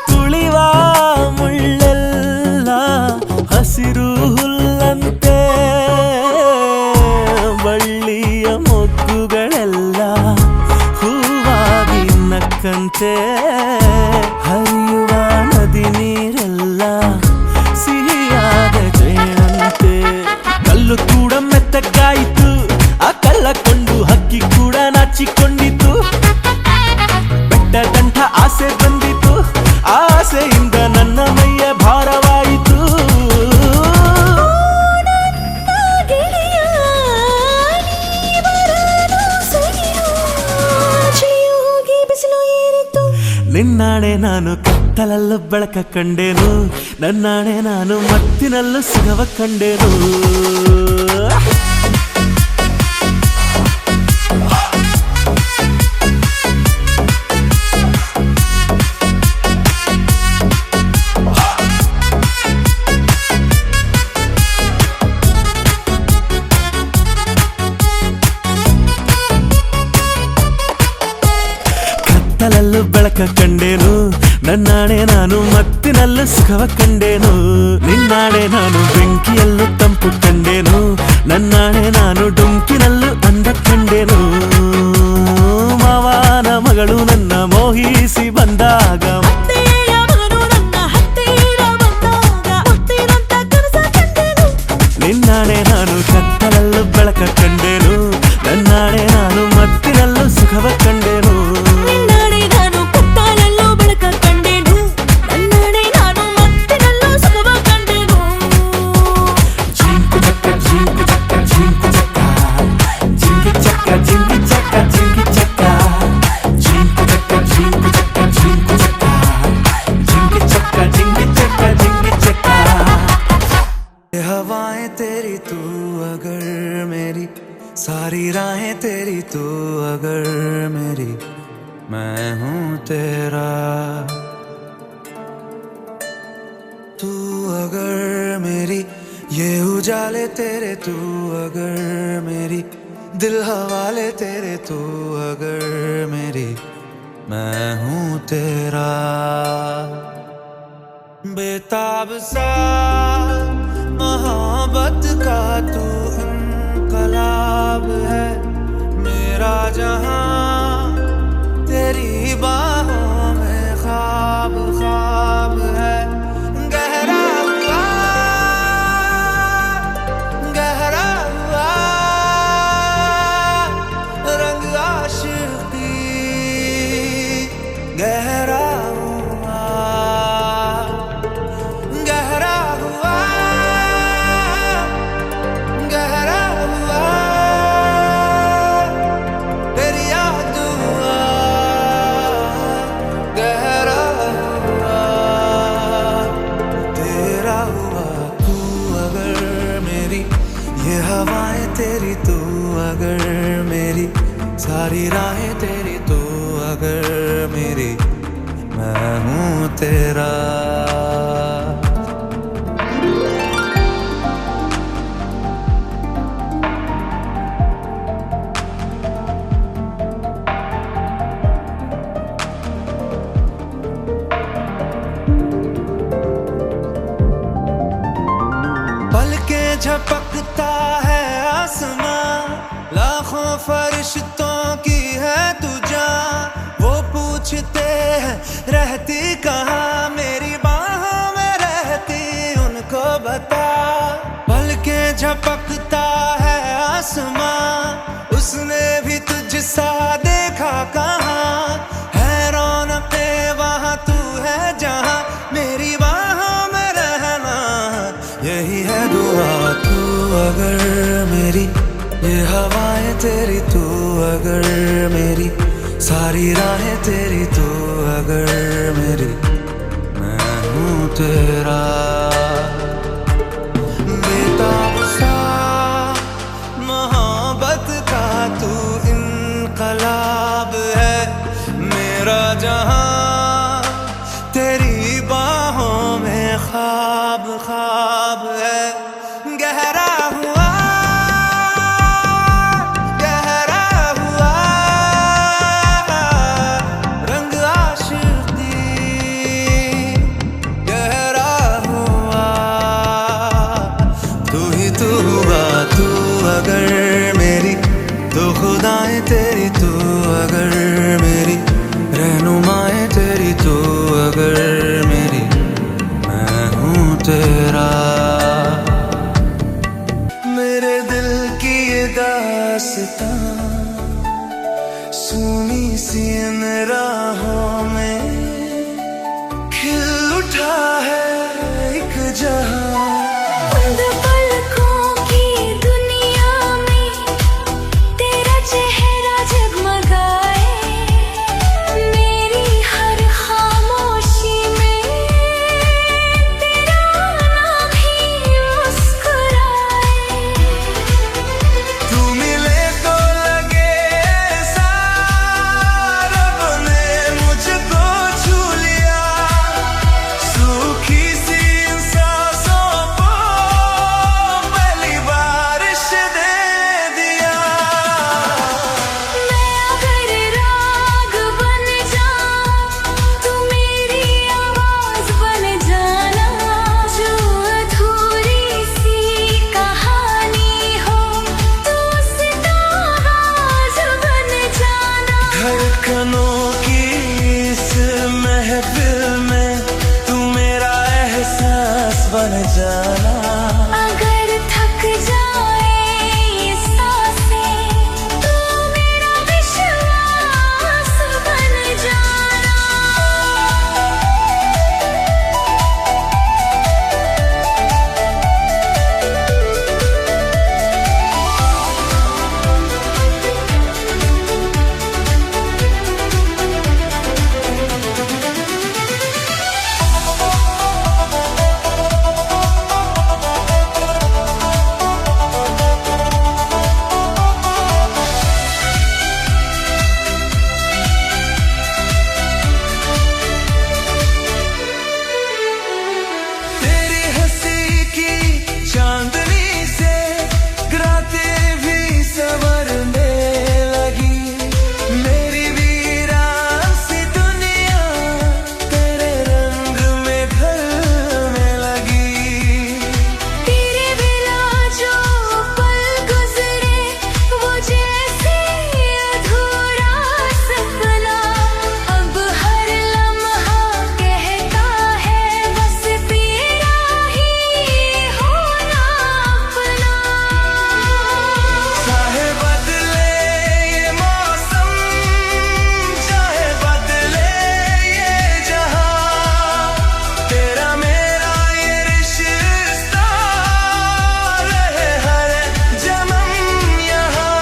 ತುಳಿವ ಮುಳ್ಳೆಲ್ಲ ಹಸಿರು ಹುಲ್ಲಂತೆ ಬಳ್ಳಿಯ ಮೊಗ್ಗುಗಳೆಲ್ಲ ಹೂವಾಗಿ ನಕ್ಕಂತೆ ಹರಿಯುವ ನದಿ ನೀರೆಲ್ಲ ಸಿಹಿಯಾದ ಜೇನಂತೆ ಕಲ್ಲು ಕೂಡ ಮೆತ್ತಗಾಯಿತು ಆ ಕಲ್ಲ ಕೊಂಡು ಹಕ್ಕಿ ಕೂಡ ನಾಚಿಕೊಂಡಿತು ಬೆಟ್ಟ ದಂಟ ಆಸೆ ಬಂದಿತು ಆಸೆಯಿಂದ ನನ್ನ ಮೈಯ ಭಾರವಾಯಿತು ನಿನ್ನಾಣೆ ನಾನು ಕತ್ತಲಲ್ಲೂ ಬೆಳಕ ಕಂಡೇನು ನನ್ನಾಣೆ ನಾನು ಮತ್ತಿನಲ್ಲೂ ಸುಖವ ಕಂಡೇನು ಕತ್ತಲಲ್ಲೂ ಬೆಳಕ ಕಂಡೇನು ನನ್ನಾಣೆ ನಾನು ಮತ್ತಿನಲ್ಲೂ ಸುಖವ ಕಂಡೇನು ನಿನ್ನಾಣೆ ನಾನು ಬೆಂಕಿಯಲ್ಲೂ ತಂಪು ಕಂಡೇನು ನನ್ನಾಣೆ ನಾನು ಡೊಂಕಿನಲ್ಲೂ ಅಂದ ಕಂಡೇನು ಮಾವನ ಮಗಳು ನನ್ನ ಮೋಹಿಸಿ ಬಂದಾಗ ನಿನ್ನಾಣೆ ನಾನು ಕತ್ತಲಲ್ಲೂ ಬೆಳಕ ಕಂಡೇನು ನನ್ನಾಣೆ ನಾನು ಮತ್ತಿನಲ್ಲೂ ಸುಖವ ಕಂಡೇನು हवाएं तेरी तू अगर मेरी सारी राहें तेरी तू अगर मेरी मैं हूँ तेरा तू अगर मेरी ये उजाले तेरे तू अगर मेरी दिल हवाले तेरे तू अगर मेरी मैं हूँ तेरा बेताब सा मोहब्बत का तू इनकलाब है मेरा जहां तेरी बाहों में ख्वाब ख्वाब है गहरा हुआ रंग आशिकी गहरा तेरी तू अगर मेरी सारी राहें तेरी तू अगर मेरी मैं हूँ तेरा पलके झपकता है आसमां लाखों फरिश्तों की है तुझा वो पूछते हैं रहती कहाँ मेरी बाहों में रहती हूँ बता, पलके झपकता है आसमां, उसने भी तुझसा देखा कहाँ, है रौनके वहाँ तू है जहाँ, मेरी बाहों में रहना यही है दुआ। तू अगर मेरी, ये हवाएं तेरी, तू अगर मेरी, सारी राहें तेरी, तू अगर मेरी, मैं हूँ तेरा। बेताब सा मोहब्बत का तू इनकलाब है, मेरा जहां तेरी बाहों में ख्वाब ख्वाब है। गहरा हुआ रंग आशिकी, गहरा हुआ तू ही तू हुआ। तू अगर मेरी, तो खुदाएं तेरी, तू अगर मेरी, रहनुमाएं तेरी, तू अगर मेरी, मैं हूँ तेरा। मेरे दिल की ये दास्तां सुनी सी इन राहों में खिल उठा है एक जहां। बंद पलकों की दुनिया में तेरा चेहरा जगमगाए, मेरी हर खामोशी में तेरा नाम ही मुस्कुराए। तू मिले तो लगे ऐसा, रब ने मुझको छू लिया, सूखी सी इन सांसों को पहली बारिश दे दिया। मैं अगर राग बन जाऊं, तू मेरी आवाज बन जाना, जो अधूरी सी कहानी हो, तू उसका आगाज बन जाना। धड़कनों की इस महफिल में तू मेरा एहसास बन जाना। अगर थक जाए ये सांसें, तू मेरा विश्वास बन जाना। तेरी हंसी की चांदनी से रातें भी संवरने लगी, मेरी वीरान सी दुनिया तेरे रंग में ढलने लगी। तेरे बिना जो पल गुजरे, वो जैसे अधूरा सपना, अब हर लम्हा कहता है बस तेरा ही होना अपना। चाहे बदले ये मौसम, चाहे बदले ये जहां, तेरा मेरा ये रिश्ता रहे हर जन्म यहाँ।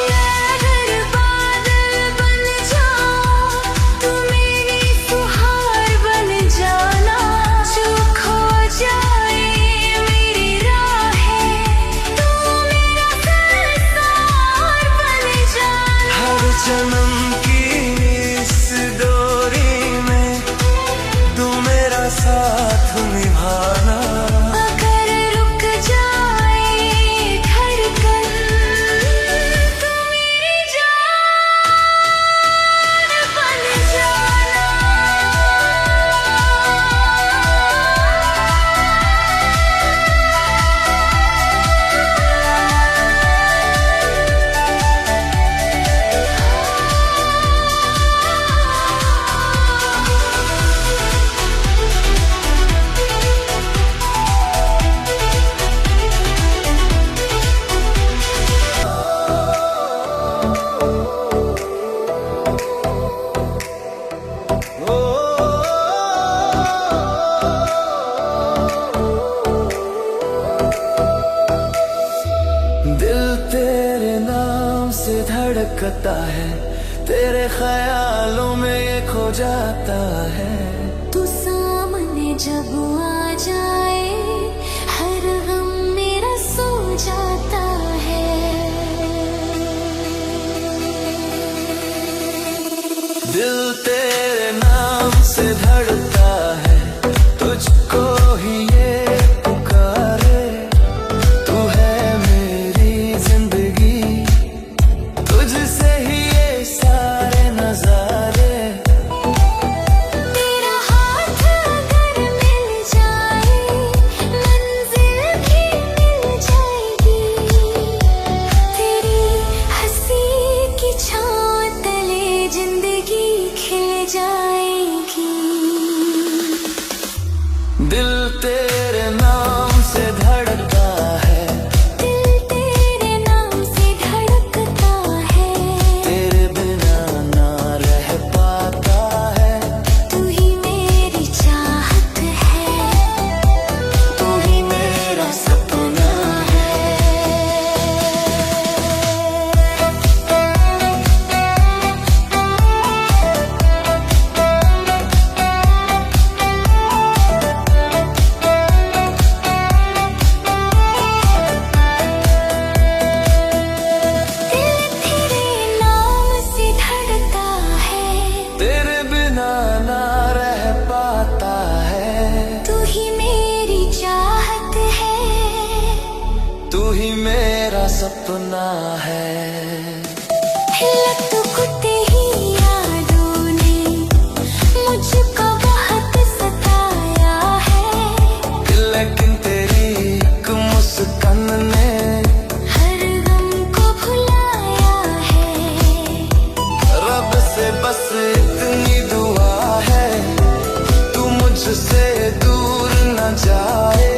मैं अगर बादल बन जाऊं, तू मेरी फुहार बन जाना, जो खो जाए मेरी राहें, तू मेरा संसार बन जाना। हर जन्म की इस डोरी में तू मेरा साथ निभाना। अगर रुक जाए धड़कन, तू मेरी जान बन जाना। लगता है, तेरे ख्यालों में ये खो जाता है। तू सामने जब आ जाए हर गम मेरा सो जाता है। दिल तेरे नाम से धड़कता है, तुझको ही ये पुकारे। तू है मेरी जिंदगी, तुझसे ही ये सारे नजारे। तेरा हाथ अगर मिल जाए मंजिल भी मिल जाएगी। तेरी हंसी की छाँव तले जिंदगी खिल जाएगी। दिल तेरे नाम से धड़कता है, दिल तेरे नाम से धड़कता है। तेरे बिना ना रह पाता है। तू ही मेरी चाहत है, तू ही मेरा सपना है। दिल तेरे नाम से धड़कता है। तेरे बिना ना रह पाता है। तू ही मेरी चाहत है, तू ही मेरा सपना है। लटकते ही यादों ने मुझको बहुत सताया है। लेकिन तेरी एक मुस्कान ने हर गम को भुलाया है। रब से बस इतनी दुआ है, तू मुझसे दूर न जाए।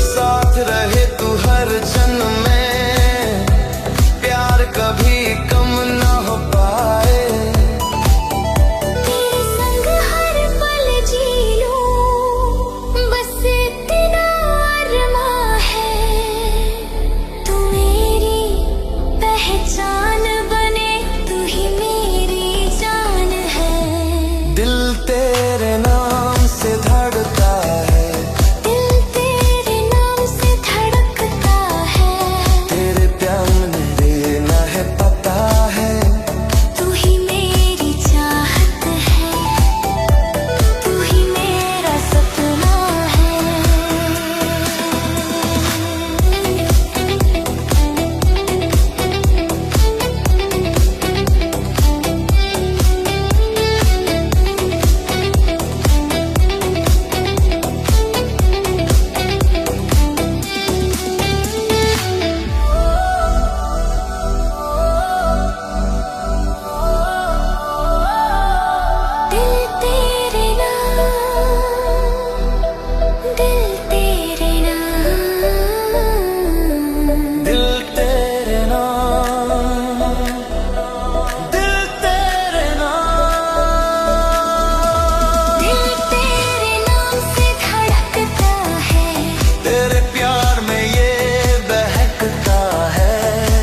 साथ रहे तू हर जन्म में, प्यार कभी कम न हो पाए। तेरे संग हर पल जी लूं, बस इतना अरमां है। तू मेरी पहचान बने, तू ही मेरी जान है। दिल तेरे नाम से धड़कता है, दिल तेरे नाम से धड़कता है। तेरे प्यार में देना है पता है। तू ही मेरी चाहत है, तू ही मेरा सपना है। दिल तेरे नाम, दिल तेरे नाम। दिल तेरे नाम, दिल तेरे नाम। दिल तेरे नाम से धड़कता है। तेरे प्यार में ये बहकता है।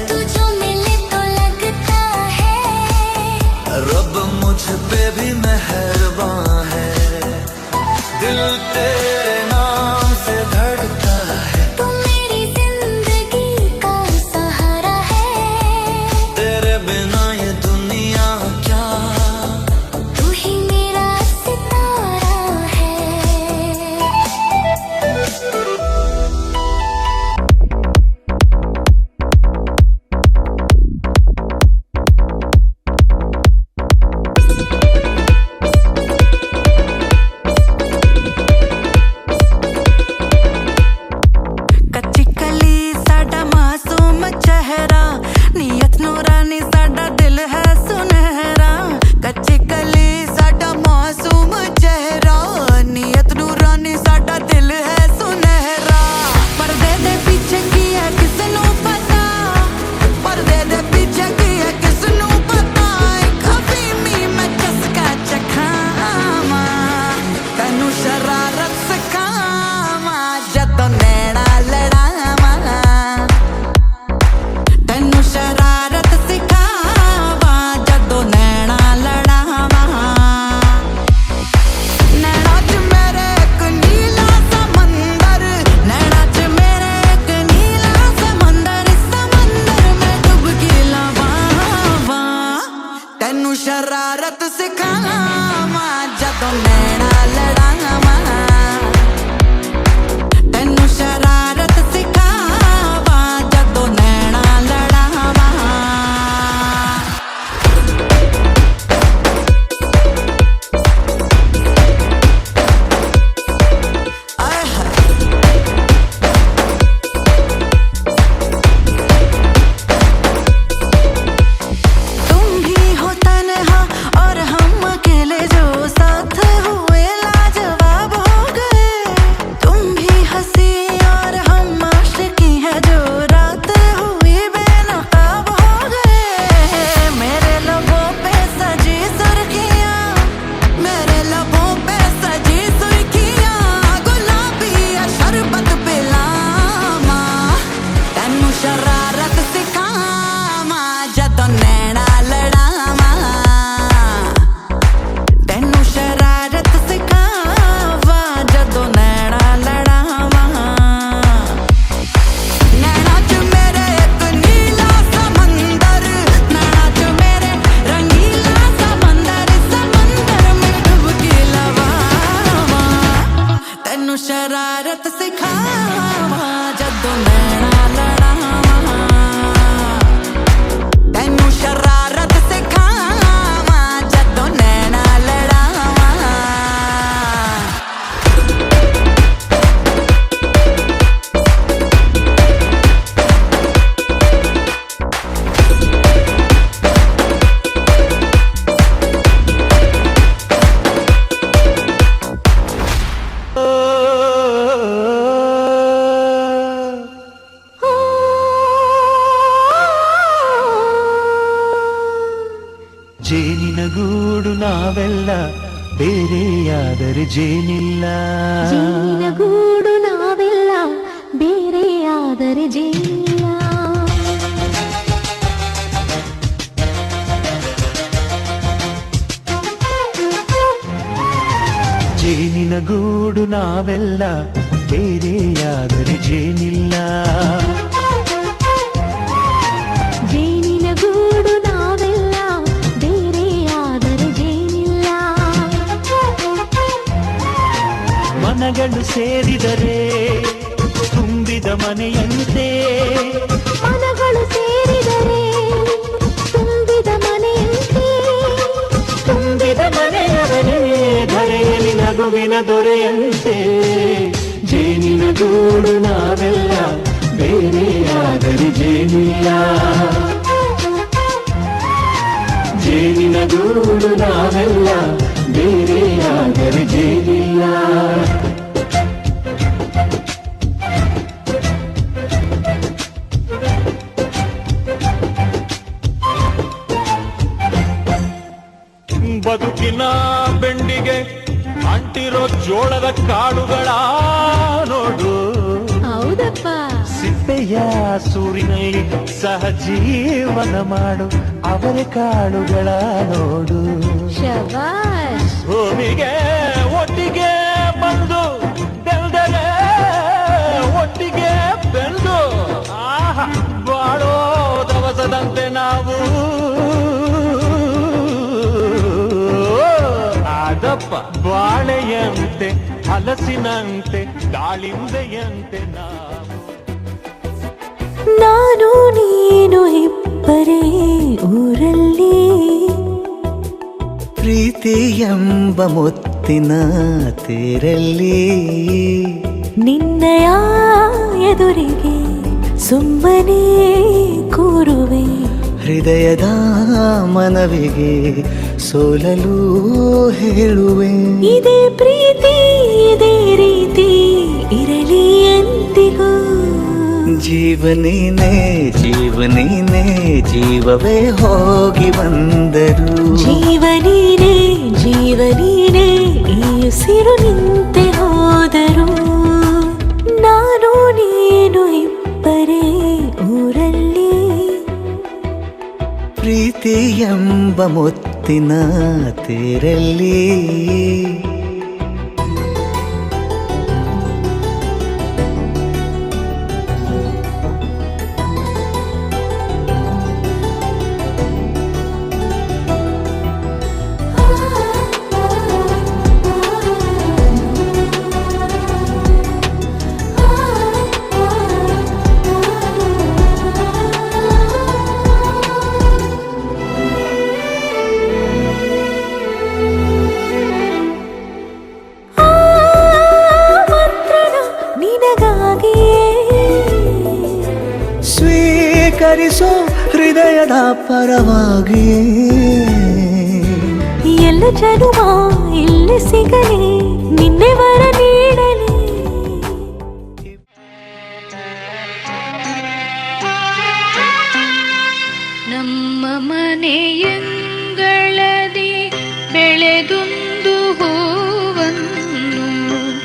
तू जो मिले तो लगता है रब मुझ पे भी मेहरबान है। दिल तेरे नाम से धड़कता है, तू मेरी जिंदगी का सहारा है। तेरे बिना ये दुनिया क्या। तू ही मेरा सितारा है। ਤੈਨੂੰ ਸ਼ਰਾਰਤ ਸਿਖਾਵਾਂ ਜਦੋਂ ਨੈਣਾ ਲੜਾਵਾਂ ਤੈਨੂੰ ਸ਼ਰਾਰਤ ਸਿਖਾਵਾਂ ਜਦੋਂ ਨੈਣਾ ਲੜਾਵਾਂ ಜೇನಿನ ಗೂಡು ನಾವೆಲ್ಲ ಬೇರೆಯಾದರೆ ಜೇನಿಲ್ಲ ಜೇನಿನ ಗೂಡು ನಾವೆಲ್ಲ ಬೇರೆಯಾದರೆ ಜೇನಿಲ್ಲ ಜೇನಿನ ಗೂಡು ನಾವೆಲ್ಲ ಬೇರೆಯಾದರೆ ಜೇನಿಲ್ಲ ಜೇನಿನ ಗೂಡು ನಾವೆಲ್ಲ ಬೇರೆಯಾದರೆ ಜೇನಿಲ್ಲ ಮನಗಳು ಸೇರಿದರೆ ತುಂಬಿದ ಮನೆಯಂತೆ ಮನಗಳು ಸೇರಿದರೆ ತುಂಬಿದ ಮನೆಯಂತೆ ತುಂಬಿದ ಮನೆಯವರೇ ಧರೆಯಲ್ಲಿ ನಗುವಿನ ದೊರೆಯಂತೆ ಜೇನಿನ ಗೂಡು ನಾವೆಲ್ಲ ಬೇರೆಯಾದರೆ ಜೇನಿಲ್ಲ ಜೇನಿನ ಗೂಡು ನಾವೆಲ್ಲ ಬೇರೆಯಾದರೆ ಜೇನಿಲ್ಲ ಬದುಕಿನ ಬೆಂಡಿಗೆ ಅಂಟಿರೋ ಜೋಳದ ಕಾಳುಗಳ ನೋಡು ಹೌದಪ್ಪ ಸಿಪ್ಪೆಯ ಸೂರಿನಲ್ಲಿ ಸಹಜೀವನ ಮಾಡು ಅವರ ಕಾಳುಗಳ ನೋಡು ಶಬಾಷ್ ಭೂಮಿಗೆ ಒಟ್ಟಿಗೆ ಬಂದು ಬೆಳೆದರೆ ಒಟ್ಟಿಗೆ ಬೆಳೆದು ಆಹಾ ಬಾಳೋ ದವಸದಂತೆ ನಾವು ಆದಪ್ಪ ಬಾಳೆಯಂತೆ ಹಲಸಿನಂತೆ ದಾಳಿಂಬೆಯಂತೆ ನಾವು ನಾನು ನೀನು ಇಬ್ಬರೇ ಊರಲ್ಲಿ ಪ್ರೀತಿ ಎಂಬ ಮುತ್ತಿನ ತೇರಲ್ಲಿ ನಿನ್ನಯ ಎದುರಿಗೆ ಸುಮ್ಮನೆ ಕೂರುವೆ ಹೃದಯದ ಮನವಿಗೆ ಸೋಲಲು ಹೇಳುವೆ ಇದೇ ಪ್ರೀತಿ ಇದೇ ರೀತಿ ಇರಲಿ ಎಂದಿಗೂ ಜೀವನೇನೆ ಜೀವನೇನೆ ಜೀವವೇ ಹೋಗಿ ಬಂದರು ಜೀವನೀನೇ ಜೀವನೀನೇ ಈ ಉಸಿರು ನಿಂತೆ ಹೋದರು ನಾನು ನೀನು ಇಬ್ಬರೇ ಊರಲ್ಲಿ ಪ್ರೀತಿ ಎಂಬ ಮುತ್ತಿನ ತೇರಲ್ಲಿ ಸ್ವೀಕರಿಸೋ ಹೃದಯದ ಪರವಾಗಿ ಎಲ್ಲ ಜನುಮ ಇಲ್ಲಿ ಸಿಗಲಿ ನಿನ್ನೆ ವರ ನೀಡಲಿ ನಮ್ಮ ಮನೆಯಂಗಳದಿ ಬೆಳೆದೊಂದು ಹೂವನ್ನು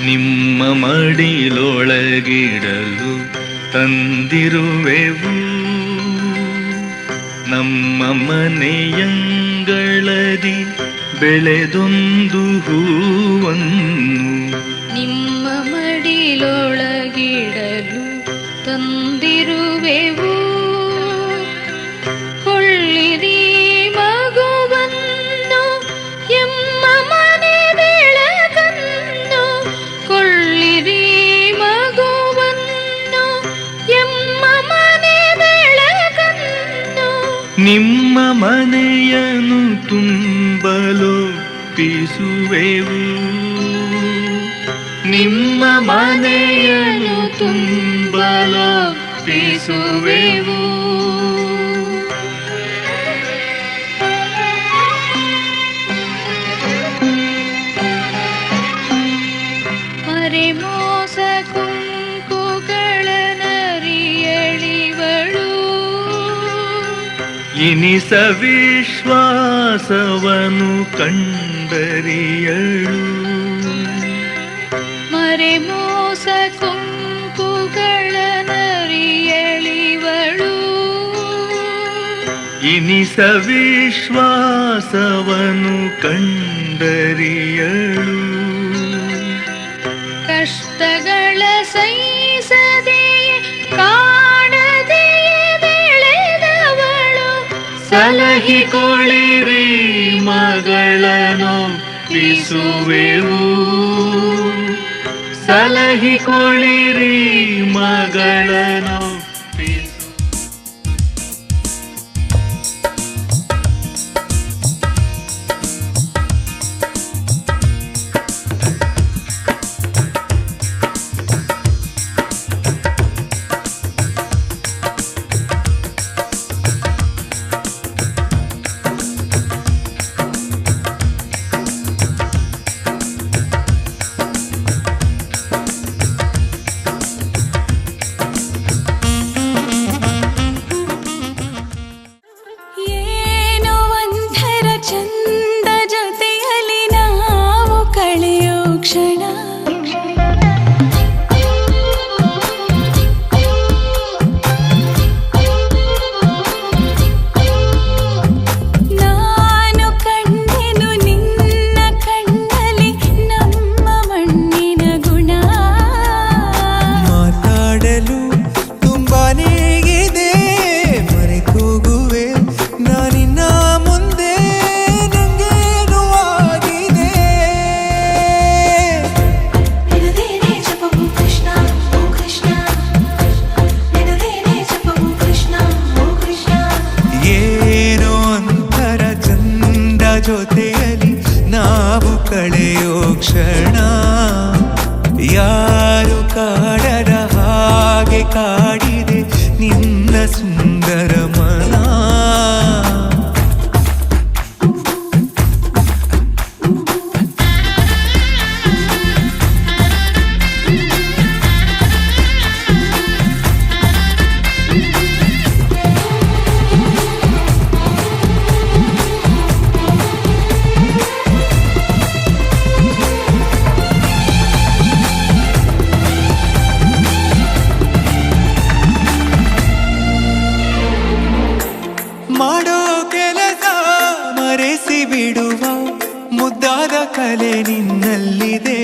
ನಿಮ್ಮ ಮಡಿಲೊಳಗಿಡಲು ತಂದಿರುವೆವು ನಮ್ಮ ಮನೆಯಂಗಳದಿ ಬೆಳೆದೊಂದು ಹೂವನ್ನು ನಿಮ್ಮ ಮಡಿಲೊಳಗಿಡಲು ತಂದಿರುವೆವು ಕೊಳ್ಳಿರಿ ಮಗುವನ್ನು ಎಮ್ಮ ಮನೆ ಬೆಳಗನ್ನು ಕೊಳ್ಳಿರಿ ನಿಮ್ಮ ಮನೆಯನ್ನು ತುಂಬಲೊಪ್ಪಿಸುವೆವು, ನಿಮ್ಮ ಮನೆಯನ್ನು ತುಂಬಲೊಪ್ಪಿಸುವೆವು. ಅರೆ ಮೋಸ ಕುಂಕುಗಳ ನರಿಯಳಿವಳು, ಇನಿಸ ವಿಶ್ವಾಸವನು ಕಂಡರಿಯಳು. ಮರೆ ಮೋಸ ಕುಂಕುಗಳ ನರಿಯಳಿವಳು, ಇನಿಸ ವಿಶ್ವಾಸವನು ಕಂಡರಿಯಳು. ಕಷ್ಟಗಳ ಸಹಿಸದೆಯೇ ಕಾಣದೆಯೇ ಬೆಳೆದವಳು, ಸಲಹಿಕೊಳ್ಳಿರಿ ಮಗಳನೊಪ್ಪಿಸುವೆವು, ಸಲಹಿಕೊಳ್ಳಿರಿ ಮಗಳನೊಪ್ಪಿಸು. ಏನೋ ಒಂಥರ ಚಂದ ಜೊತೆಯಲ್ಲಿ ನಾವು ಕಳೆಯೋ ಕ್ಷಣ, ನಾನು ಕಂಡೆನು ನಿನ್ನ ಕಣ್ಣಲ್ಲಿ ನಮ್ಮ ಮಣ್ಣಿನ ಗುಣ. ಮಾತಾಡಲು ತುಂಬಾನೇ ಇದೆ, ಮರೆತೋಗುವೆ ನಾನಿನ್ನ ಮುಂದೆ, ನಂಗೇನು ಆಗಿದೆ. ನಿನದೇನೆ ಜಪವು ಕೃಷ್ಣ ಓ ಕೃಷ್ಣ, ನಿನದೇನೆ ಜಪವು ಕೃಷ್ಣ ಓ ಕೃಷ್ಣ. ಏನೋ ಒಂಥರ ಚಂದ ಜೊತೆಯಲ್ಲಿ ನಾವು ಕಳೆಯೋ ಕ್ಷಣ, ಯಾರು ಕಾಡದ ಹಾಗೆ ಕಾಡಿದೆ ನಿನ್ನ ಸುಂದರ ಮನ. ಮಾಡೋ ಕೆಲಸ ಮರೆಸಿ ಬಿಡುವ ಮುದ್ದಾದ ಕಲೆ ನಿನ್ನಲ್ಲಿದೆ.